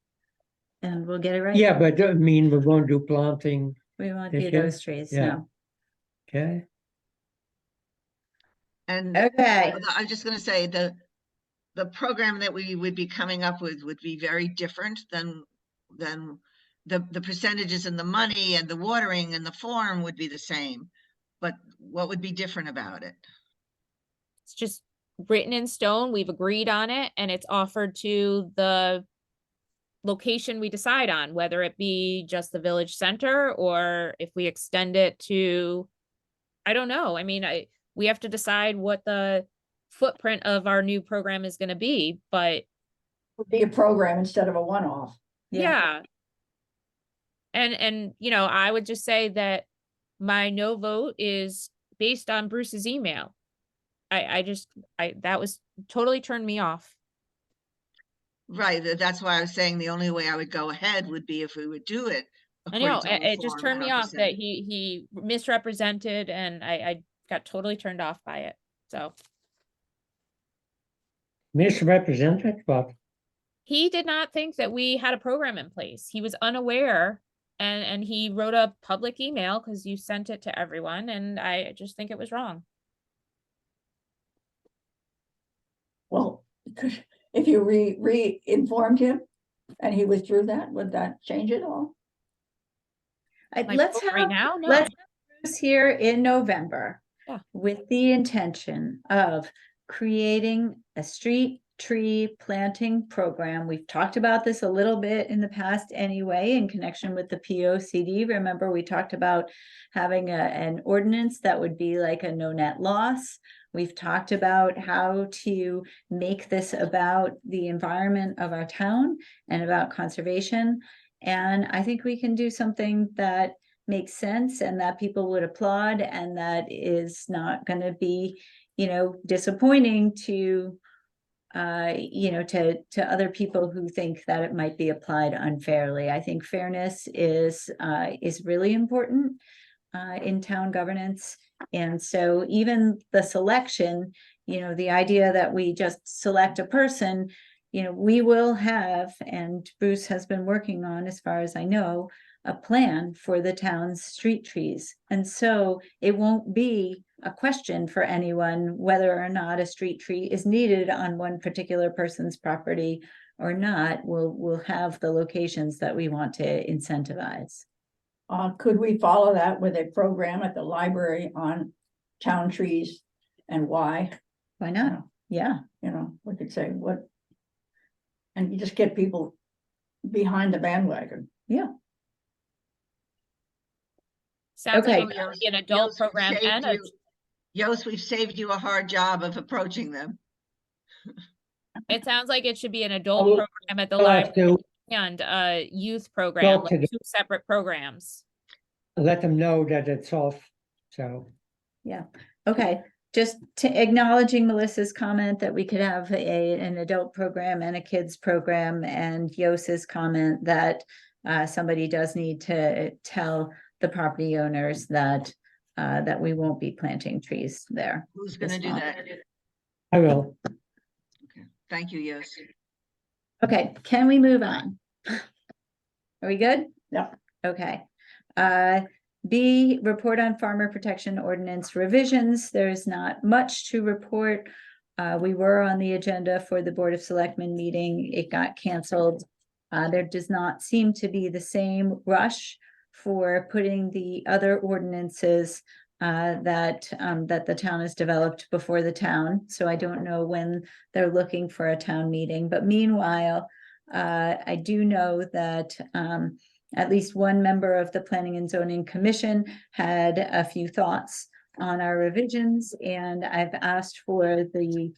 And we'll get it right. Yeah, but I mean, we won't do planting, We won't this do year? those trees, Yeah. no. okay? And Okay, I'm just gonna say the program that we would be coming up with would be very different than the percentages and the money and the watering and the form would be the same. But what would be different about it? It's just written in stone. We've agreed on it and it's offered to the location we decide on, whether it be just the village center or if we extend it to, I don't know. I mean, we have to decide what the footprint of our new program is gonna be, but Would be a program instead of a one-off. yeah, yeah. And, you know, I would just say that my no vote is based on Bruce's email. That was totally turned me off. Right, that's why I was saying the only way I would go ahead would be if we would do it. I know, according to our it just form turned and me our off that percentage. he misrepresented and I got totally turned off by it, so. Misrepresented, but He did not think that we had a program in place. He was unaware and he wrote a public email because you sent it to everyone and I just think it was wrong. Well, if you re-informed him and he withdrew that, would that change it all? Like, let's right have, now, no. let's have Bruce here in November. Yeah. With the intention of creating a street tree planting program. We've talked about this a little bit in the past anyway, in connection with the P O C D. Remember, we talked about having an ordinance that would be like a no net loss. We've talked about how to make this about the environment of our town and about conservation. And I think we can do something that makes sense and that people would applaud and that is not going to be, disappointing to to other people who think that it might be applied unfairly. I think fairness is really important in town governance. And so even the selection, the idea that we just select a person, we will have, and Bruce has been working on, as far as I know, a plan for the town's street trees. And so it won't be a question for anyone whether or not a street tree is needed on one particular person's property or not. We'll have the locations that we want to incentivize. Could we follow that with a program at the library on town trees and why? Why not? Yeah. We could say what. And you just get people behind the bandwagon. Yeah. Sounds like Okay. it's gonna be an adult Yost, we've program saved and a, you- Yost, we've saved you a hard job of approaching them. it sounds like it should be an adult I'll- program at the I'll have library to and a youth program, Talk to like the- 2 separate programs. let them know that it's off, so. Okay, just to acknowledging Melissa's comment that we could have an adult program and a kids program, and Yos's comment that somebody does need to tell the property owners that that we won't be planting trees there. Who's gonna This do fall. that? I will. Thank you, Yost. Okay, can we move on? Are we good? Yep. Okay. B, report on farmer protection ordinance revisions. There's not much to report. We were on the agenda for the Board of Selectmen meeting. It got canceled. There does not seem to be the same rush for putting the other ordinances that the town has developed before the town. So I don't know when they're looking for a town meeting, but meanwhile, I do know that at least one member of the Planning and Zoning Commission had a few thoughts on our revisions, and I've asked for the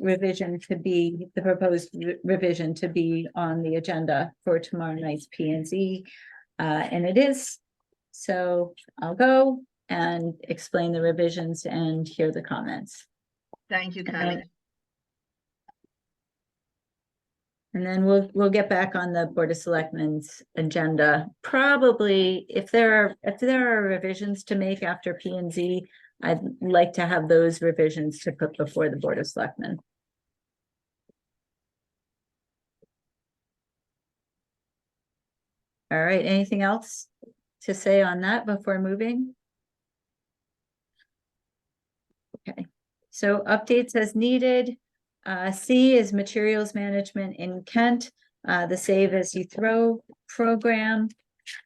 revision to be, the proposed revision to be on the agenda for tomorrow night's P and Z. And it is, so I'll go and explain the revisions and hear the comments. Thank you, Connie. And then we'll get back on the Board of Selectmen's agenda. Probably if there are revisions to make after P and Z, I'd like to have those revisions to put before the Board of Selectmen. All right, anything else to say on that before moving? Okay, so updates as needed. C is materials management in Kent, the Save As You Throw program.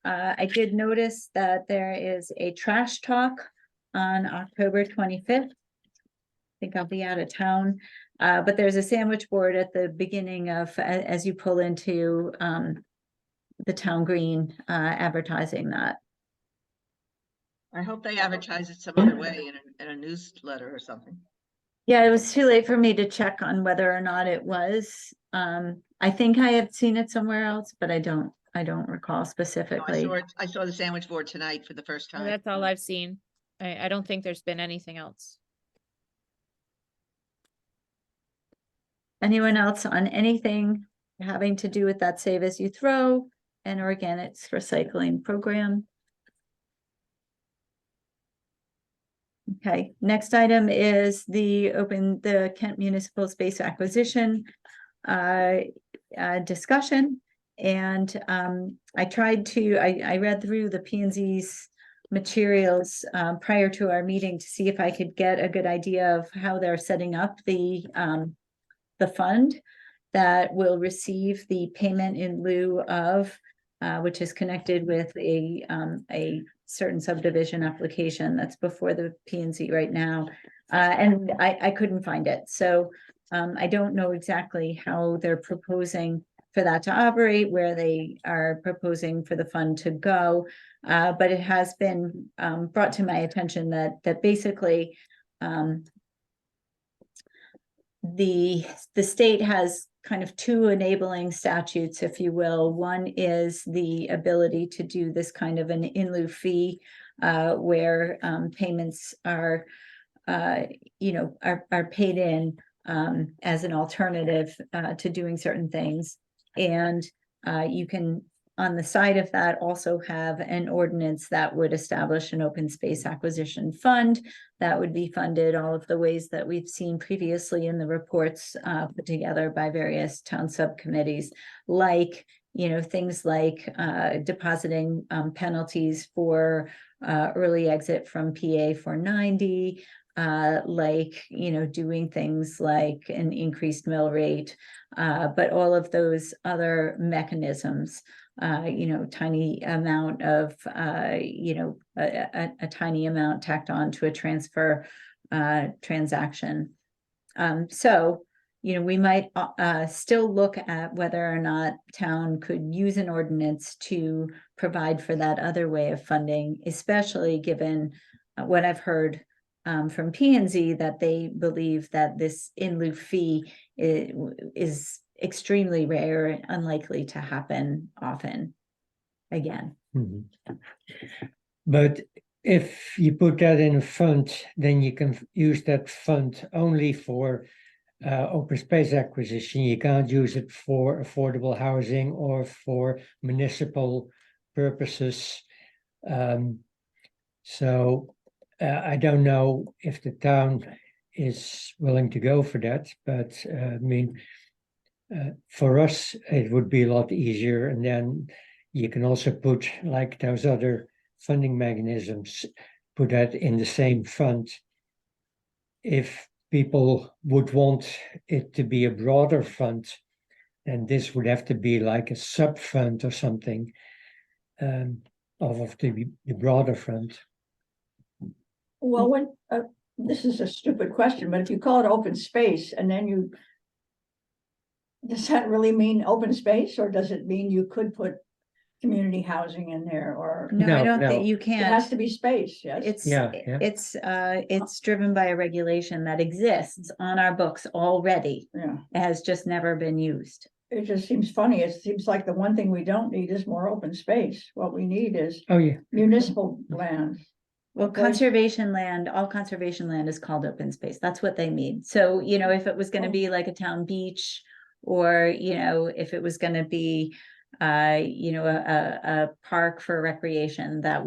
I did notice that there is a trash talk on October 25th. I think I'll be out of town, but there's a sandwich board at the beginning of, as you pull into the town green, advertising that. I hope they advertise it some other way in a newsletter or something. Yeah, it was too late for me to check on whether or not it was. I think I have seen it somewhere else, but I don't recall No, specifically. I saw the sandwich board tonight for the first time. That's all I've seen. I don't think there's been anything else. Anyone else on anything having to do with that Save As You Throw and organics recycling program? Okay, next item is the Kent Municipal Space Acquisition discussion. And I read through the P and Z's materials prior to our meeting to see if I could get a good idea of how they're setting up the fund that will receive the payment in lieu of, which is connected with a certain subdivision application that's before the P and Z right now. And I couldn't find it. So I don't know exactly how they're proposing for that to operate, where they are proposing for the fund to go. But it has been brought to my attention that basically the state has kind of two enabling statutes, if you will. One is the ability to do this kind of an in lieu fee, where payments are, are paid in as an alternative to doing certain things. And you can, on the side of that, also have an ordinance that would establish an open space acquisition fund that would be funded all of the ways that we've seen previously in the reports put together by various town subcommittees, like, things like depositing penalties for early exit from PA 490, like, doing things like an increased mill rate, but all of those other mechanisms, tiny amount of, a tiny amount tacked on to a transfer transaction. So, we might still look at whether or not town could use an ordinance to provide for that other way of funding, especially given what I've heard from P and Z, that they believe that this in lieu fee is extremely rare and unlikely to happen often again. Mhm. But if you put that in a fund, then you can use that fund only for open space acquisition. You can't use it for affordable housing or for municipal purposes. So I don't know if the town is willing to go for that, but for us, it would be a lot easier. And then you can also put, like those other funding mechanisms, put that in the same fund. If people would want it to be a broader fund, then this would have to be like a sub fund or something of the broader fund. Well, when, this is a stupid question, but if you call it open space and then you does that really mean open space, or does it mean you could put community housing in there, or No, I No, don't no. think you it can't. has to be space, yes? Yeah, yeah. It's driven by a regulation that exists on our books already. Yeah, It has just never been used. it just seems funny. It seems like the one thing we don't need is more open space. What we need is Oh, yeah. municipal land. Well, Okay. conservation land, all conservation land is called open space. That's what they mean. So, you know, if it was gonna Oh. be like a town beach, or, you know, if it was gonna be, you know, a park for recreation, that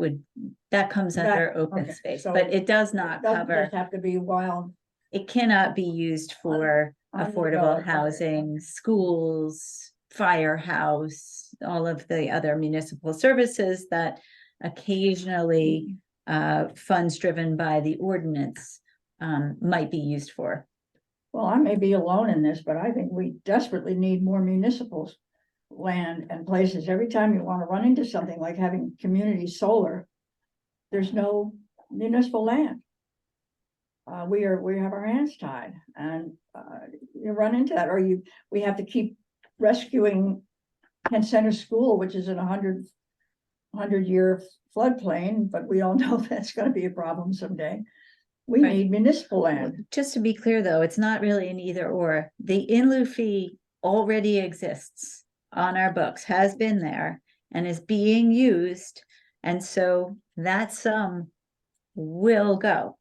comes That- under open okay, space, so but it does not Doesn't cover. just have to be wild. It cannot be used for affordable Undeveloped, okay. housing, schools, firehouse, all of the other municipal services that occasionally funds driven by the ordinance might be used for. Well, I may be alone in this, but I think we desperately need more municipal land and places. Every time you want to run into something like having community solar, there's no municipal land. We have our hands tied, and you run into that, or we have to keep rescuing Kent Center School, which is in 100-year floodplain, but we all know that's gonna be a problem someday. We Right. need municipal land. Just to be clear, though, it's not really an either or. The in lieu fee already exists on our books, has been there, and is being used. And so that sum will go.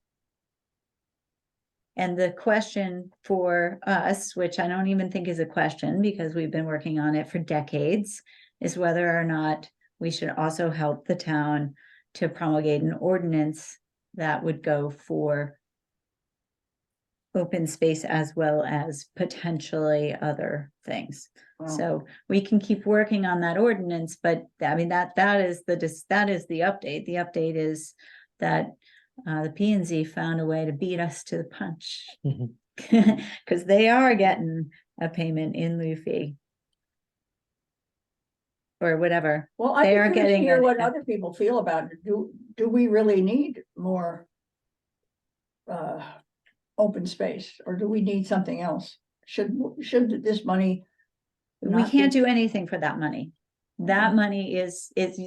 And the question for us, which I don't even think is a question because we've been working on it for decades, is whether or not we should also help the town to promulgate an ordinance that would go for open space as well as potentially other things. Well, So we can keep working on that ordinance, but I mean, that is the update. The update is that the P and Z found a way to beat us to the punch. Mhm. Because they are getting a payment in lieu fee. Or whatever. Well, They are I'm curious to getting hear it. what other people feel about it. Do we really need more open space, or do we need something else? Should this money? We not can't be- do anything for that money. That Okay. money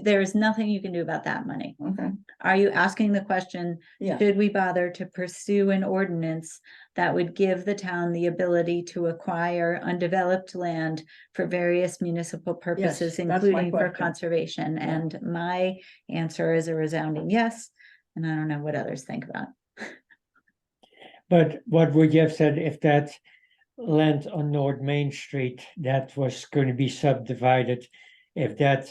there is nothing you can do about that money. Okay, Are you asking the question, yeah, should we bother to pursue an ordinance that would give the town the ability to acquire undeveloped land for various municipal purposes, that's my including for question. conservation? Yeah. And my answer is a resounding yes, and I don't know what others think about. But what would you have said if that land on North Main Street that was going to be subdivided, if that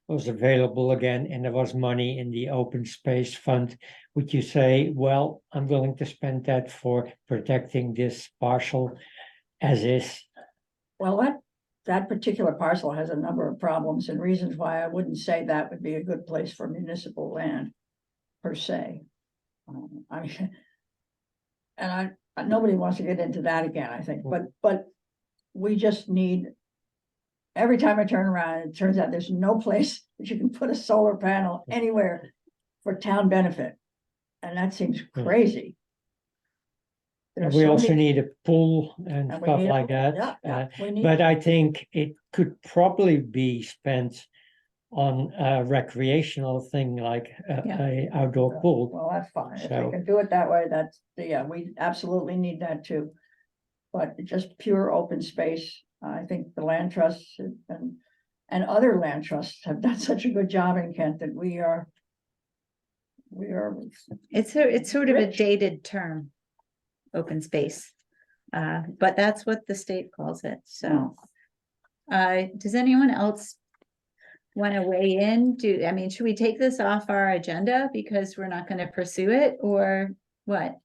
was available again and there was money in the open space fund, would you say, well, I'm willing to spend that for protecting this parcel as is? well, that particular parcel has a number of problems and reasons why I wouldn't say that would be a good place for municipal land per se. I mean, and nobody wants to get into that again, I think, but we just need. Every time I turn around, it turns out there's no place that you can put a solar panel anywhere for town benefit. And that seems crazy. There are We so also many- need a pool and and we stuff need a like pool, that. yeah, we need- But I think it could probably be spent on a recreational thing like Yeah. a outdoor pool. Well, that's fine. If So- we can do it that way, we absolutely need that too. But just pure open space, I think the land trusts and other land trusts have done such a good job in Kent that we are. It's sort of a Rich. dated term, open space. But that's what the state calls it, so. Does anyone else want to weigh in? Should we take this off our agenda because we're not going to pursue it, or what?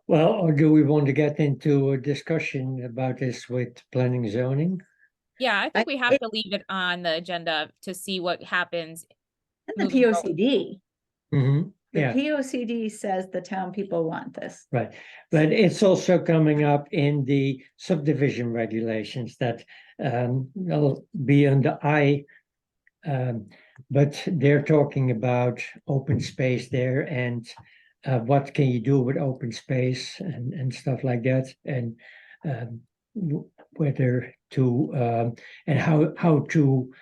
Well, or do we want to get into a discussion about this with planning zoning? Yeah, I think we have it- to leave it on the agenda to see what happens. And the Moving forward. POCD, the Yeah, POCD says the town people want this. right. But it's also coming up in the subdivision regulations that will be under I. But they're talking about open space there and what can you do with open space and stuff like that. And whether to, and how to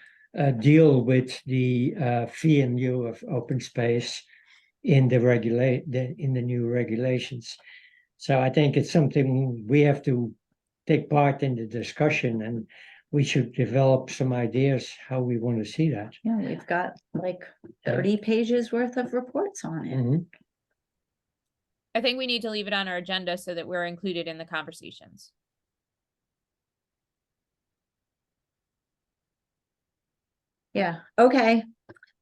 deal with the fee in lieu of open space in in the new regulations. So I think it's something we have to take part in the discussion, and we should develop some ideas how we want to see that. Yeah, we've got like 30 pages worth of reports on it. Mhm. I think we need to leave it on our agenda so that we're included in the conversations. Yeah, okay.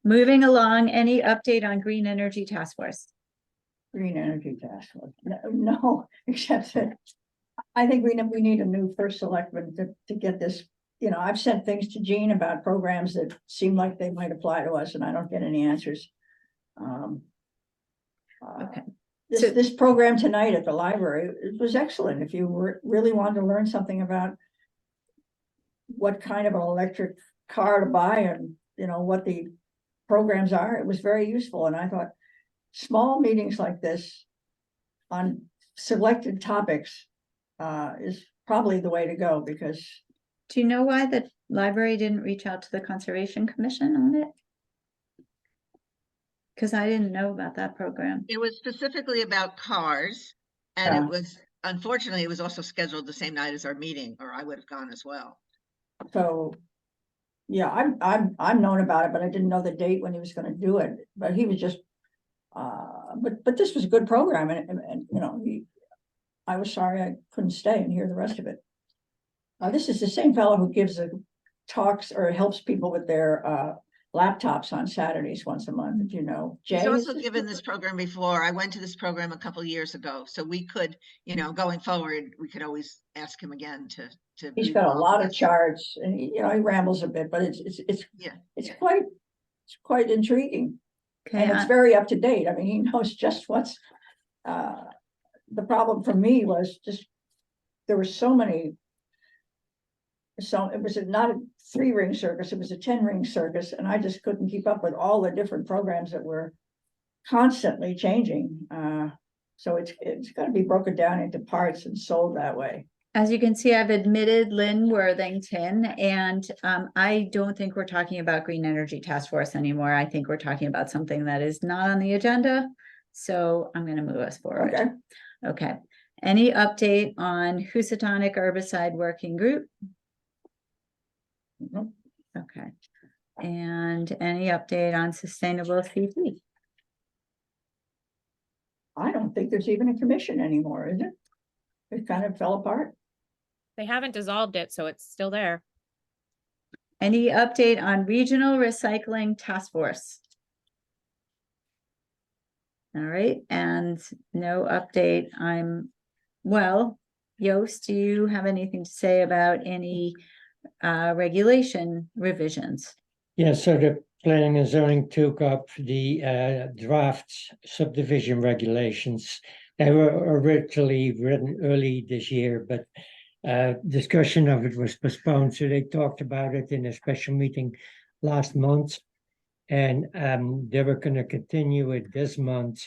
Moving along, any update on Green Energy Task Force? Green Energy Task Force. No, except that I think we need a new first selectman to get this. You know, I've sent things to Jean about programs that seem like they might apply to us, and I don't get any answers. Okay. This, this program tonight at the library, it was excellent. If you really wanted to learn something about what kind of an electric car to buy and, you know, what the programs are, it was very useful. And I thought small meetings like this on selected topics is probably the way to go, because Do you know why the library didn't reach out to the Conservation Commission on it? Because I didn't know about that program. It was specifically about cars, and Yeah. it was, unfortunately, it was also scheduled the same night as our meeting, or I would have gone as well. so. Yeah, I'm known about it, but I didn't know the date when he was gonna do it, but he was just. But this was a good program, and you know, I was sorry I couldn't stay and hear the rest of it. This is the same fellow who gives talks or helps people with their laptops on Saturdays once a month, you know. Jay, He's is also this given the- this program before. I went to this program a couple years ago, so we could, you know, going forward, we could always ask him again to. He's be got a involved lot with of us. charts, and he, you know, he rambles a bit, but Yeah. it's quite intriguing. Okay, And it's very up to date. I mean, he knows just what's, the problem for me was just, there were so many. So it was not a 3-ring circus, it was a 10-ring circus, and I just couldn't keep up with all the different programs that were constantly changing. So it's gotta be broken down into parts and sold that way. as you can see, I've admitted Lynn Worthington, and I don't think we're talking about Green Energy Task Force anymore. I think we're talking about something that is not on the agenda. So I'm gonna move us forward. Okay, Okay. Any update on Housatonic Herbicide Working Group? Nope. Okay. And any update on Sustainable CP? I don't think there's even a commission anymore, is it? It kind of fell apart. They haven't dissolved it, so it's still there. Any update on Regional Recycling Task Force? All right, and no update. Well, Yost, do you have anything to say about any regulation revisions? Yeah, so the planning and zoning took up the draft subdivision regulations. They were originally written early this year, but discussion of it was postponed, so they talked about it in a special meeting last month. And they were going to continue it this month.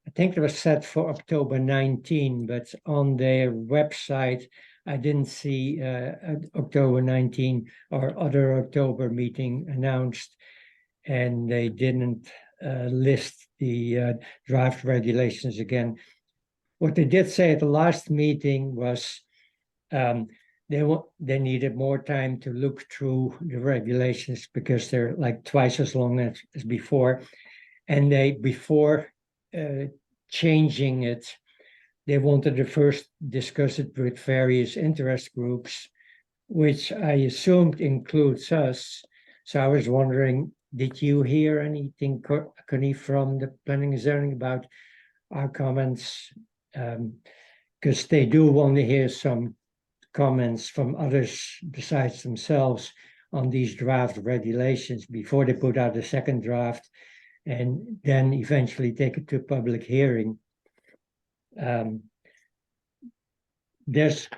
I think it was set for October 19, but on their website, I didn't see October 19 or other October meeting announced, and they didn't list the draft regulations again. What they did say at the last meeting was they needed more time to look through the regulations because they're like twice as long as before. And before changing it, they wanted to first discuss it with various interest groups, which I assumed includes us. So I was wondering, did you hear anything, Connie, from the planning and zoning about our comments? Because they do want to hear some comments from others besides themselves on these draft regulations before they put out a second draft and then eventually take it to public hearing. There's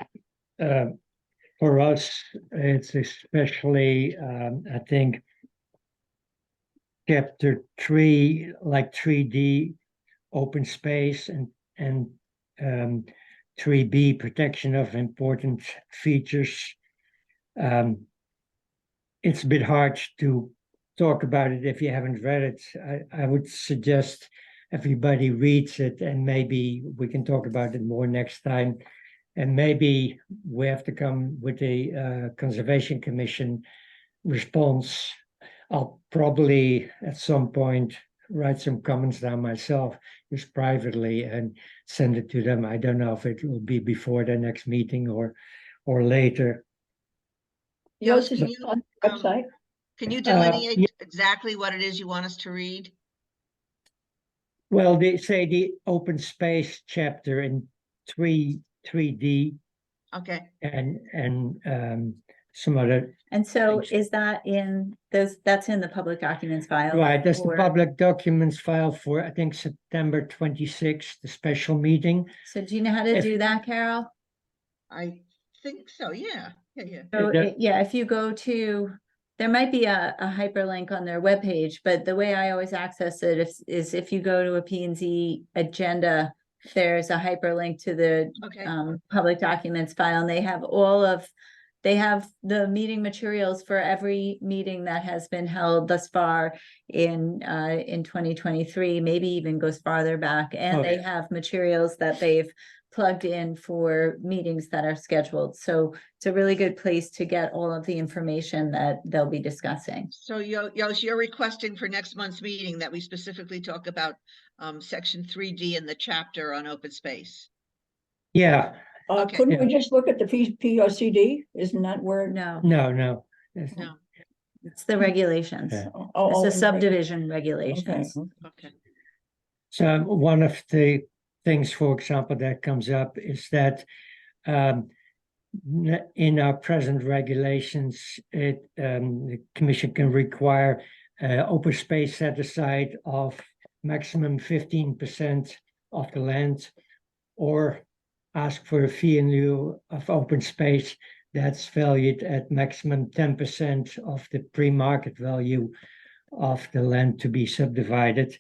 for us, it's especially I think chapter 3, like 3D open space and 3B, protection of important features. It's a bit hard to talk about it if you haven't read it. I would suggest everybody reads it, and maybe we can talk about it more next time. And maybe we have to come with a Conservation Commission response. I'll probably at some point write some comments down myself, just privately, and send it to them. I don't know if it will be before the next meeting or later. Yours is Can you, on the website. Can you yeah. delineate exactly what it is you want us to read? Well, they say the open space chapter in 3D Okay, and some other. And so Thanks. is that in those, that's in the public documents file? Right, that's the or- public documents file for, I think, September 26th, the special meeting. So do you know how to If- do that, Carol? I think so, yeah. So, the- yeah, if you go to, there might be a hyperlink on their webpage, but the way I always access it is if you go to a P and Z agenda, there's a hyperlink to the Okay, public documents file, and they have the meeting materials for every meeting that has been held thus far in 2023, maybe even goes farther back, and they Okay. have materials that they've plugged in for meetings that are scheduled. So it's a really good place to get all of the information that they'll be discussing. so you're requesting for next month's meeting that we specifically talk about section 3D in the chapter on open space. Yeah, Okay. Couldn't we just look at the P O C D? Isn't that where? No, no. That's- No, it's the regulations. Yeah. It's the right. subdivision Okay. regulations. okay. So one of the things, for example, that comes up is that in our present regulations, the commission can require open space set aside of maximum 15% of the land, or ask for a fee in lieu of open space that's valued at maximum 10% of the pre-market value of the land to be subdivided.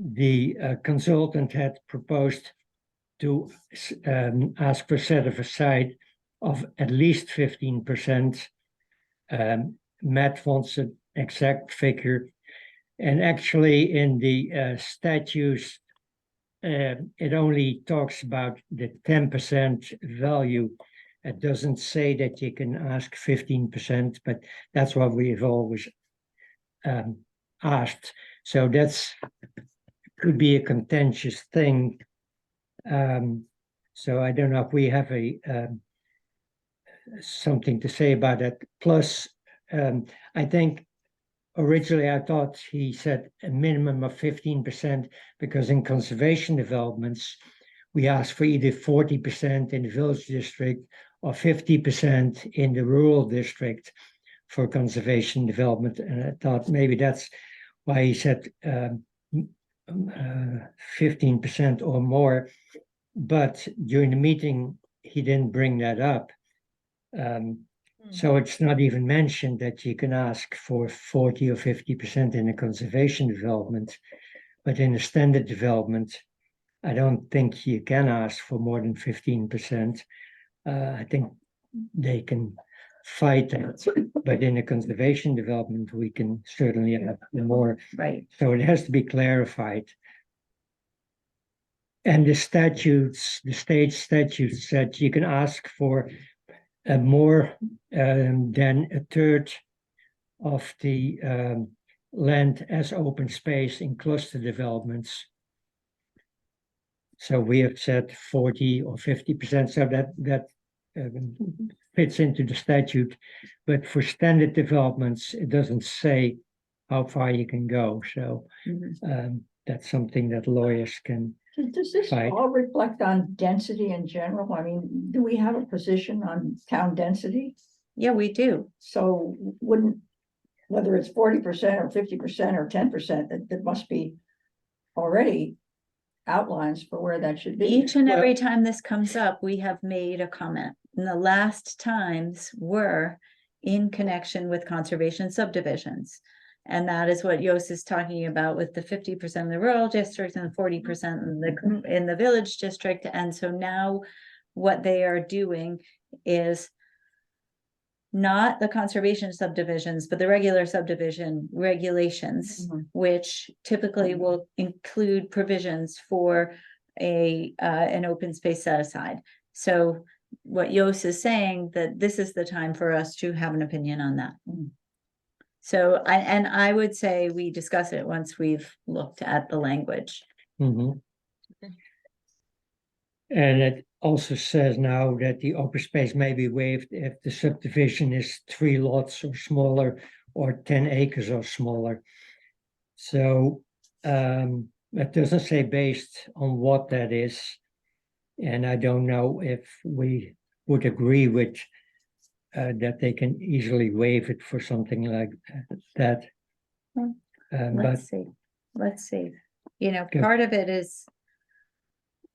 The consultant had proposed to ask for set aside of at least 15%. Matt wants an exact figure. And actually in the statutes, it only talks about the 10% value. It doesn't say that you can ask 15%, but that's what we've always asked. So that's could be a contentious thing. So I don't know if we have a something to say about that. Plus, I think originally I thought he said a minimum of 15%, because in conservation developments, we ask for either 40% in the village district or 50% in the rural district for conservation development. And I thought maybe that's why he said 15% or more. But during the meeting, he didn't bring that up. So it's not even mentioned that you can ask for 40 or 50% in a conservation development, but in a standard development, I don't think you can ask for more than 15%. I think they can fight that, but in a conservation development, we can certainly have more. Right. So it has to be clarified. And the statutes, the state statutes said you can ask for more than a third of the land as open space in cluster developments. So we have said 40 or 50%, so that fits into the statute. But for standard developments, it doesn't say how far you can go. So that's something that lawyers can. Does this Right. all reflect on density in general? I mean, do we have a position on town density? Yeah, we do. So wouldn't, whether it's 40% or 50% or 10%, there must be already outlines for where that should be. Each and every time this comes up, we have made a comment. And the last times were in connection with conservation subdivisions. And that is what Yos is talking about with the 50% in the rural district and 40% in the village district. And so now what they are doing is not the conservation subdivisions, but the regular subdivision regulations, which typically will include provisions for an open space set aside. So what Yos is saying, that this is the time for us to have an opinion on that. So I would say we discuss it once we've looked at the language. Mhm. Okay. And it also says now that the open space may be waived if the subdivision is 3 lots or smaller or 10 acres or smaller. So it doesn't say based on what that is. And I don't know if we would agree with that they can easily waive it for something like that. Hmm. But Let's see. You know, Good. part of it is,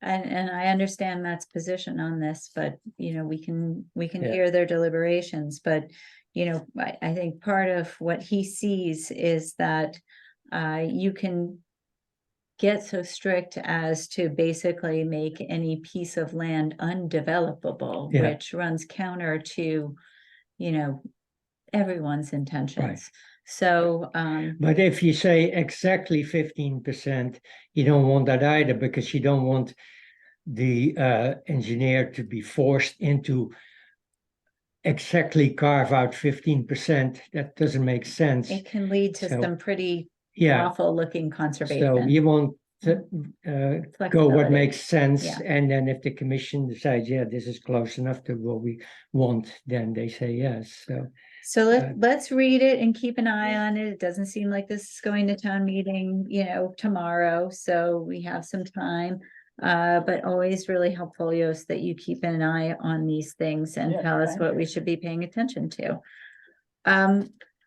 and I understand Matt's position on this, but you know, we can Yeah. hear their deliberations, but you know, I think part of what he sees is that you can get so strict as to basically make any piece of land undevelopable, Yeah. which runs counter to, you know, everyone's intentions. So, But if you say exactly 15%, you don't want that either, because you don't want the engineer to be forced into exactly carve out 15%. That doesn't make sense. it can lead to So, some pretty Yeah, awful looking so conservation. you want to go what Flexibility. makes sense, Yeah. and then if the commission decides, yeah, this is close enough to what we want, then they say yes. So So Uh, let's read it and keep an eye on it. It doesn't seem like this is going to town meeting, you know, tomorrow, so we have some time. But always really helpful, Yos, that you keep an eye on these things and Yes, tell us thank what you. we should be paying attention to.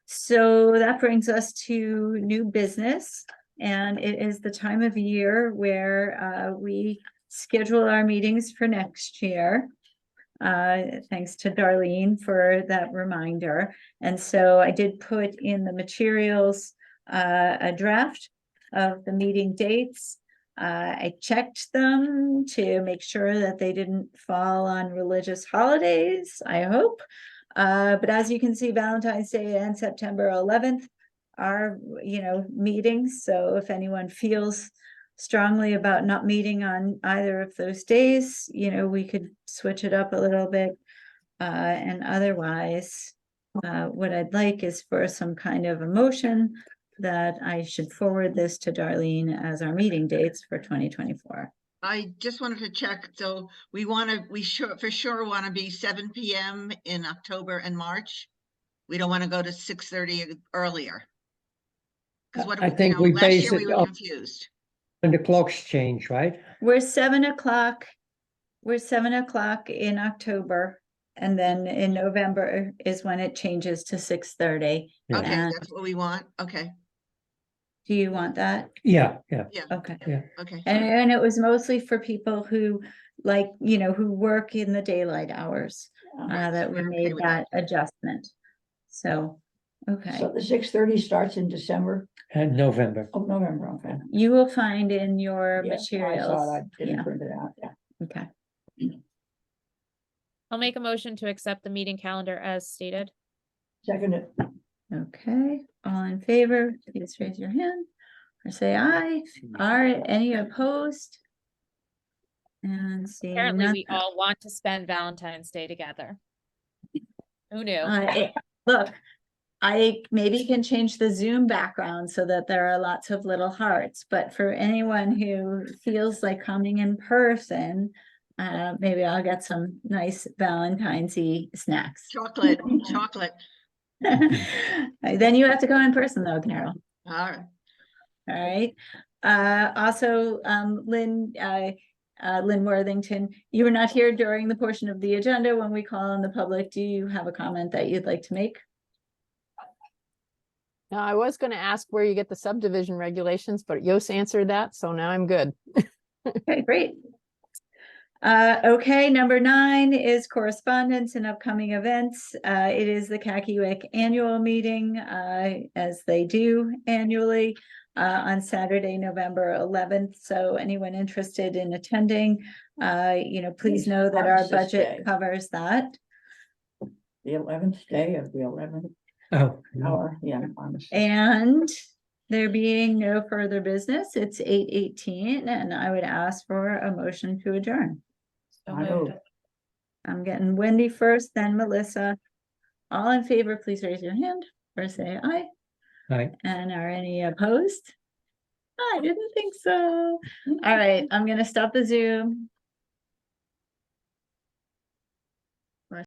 So that brings us to new business, and it is the time of year where we schedule our meetings for next year. Thanks to Darlene for that reminder. And so I did put in the materials a draft of the meeting dates. I checked them to make sure that they didn't fall on religious holidays, I hope. But as you can see, Valentine's Day and September 11th are, you know, meetings. So if anyone feels strongly about not meeting on either of those days, you know, we could switch it up a little bit. And otherwise, what I'd like is for some kind of a motion that I should forward this to Darlene as our meeting dates for 2024. I just wanted to check, so we for sure want to be 7 PM in October and March. We don't want to go to 6:30 earlier. Because I think we last base year we it were on confused. the clocks change, right? We're 7 o'clock. We're 7 o'clock in October, and then in November is when it changes to 6:30. Yeah. Okay, And that's what we want. Okay, do you want that? Yeah. Okay. okay. And it was mostly for people who like, you know, who work in the daylight hours, Right, that so we we're okay made with that adjustment. So, okay. So the 6:30 starts in December, And November. oh, November, okay. You will find in your Yeah, I materials. saw that, Yeah, didn't print it out, yeah. okay. I'll make a motion to accept the meeting calendar as stated. Second it, Okay, all in favor, please raise your hand or say aye. All right, any opposed? And seeing Apparently, we none. all want to spend Valentine's Day together. Who knew? Look, I maybe can change the Zoom background so that there are lots of little hearts, but for anyone who feels like coming in person, maybe I'll get some nice Valentine's-y snacks. Chocolate. Then you have to go in person though, Carol. All right. All right. Also, Lynn Worthington, you were not here during the portion of the agenda when we call on the public. Do you have a comment that you'd like to make? Now, I was going to ask where you get the subdivision regulations, but Yos answered that, so now I'm good. Okay, great. Okay, number 9 is correspondence and upcoming events. It is the Kakiwik annual meeting, as they do annually, on Saturday, November 11th. So anyone interested in attending, please It's know that our Armistice budget Day. covers that. The 11th day of the 11th Oh, hour, yeah. Armistice. And there being no further business, it's 8:18, and I would ask for a motion to adjourn. So I moved. move. I'm getting Wendy first, then Melissa. All in favor, please raise your hand or say aye. right. And are any opposed? I didn't think so. All right, I'm gonna stop the Zoom.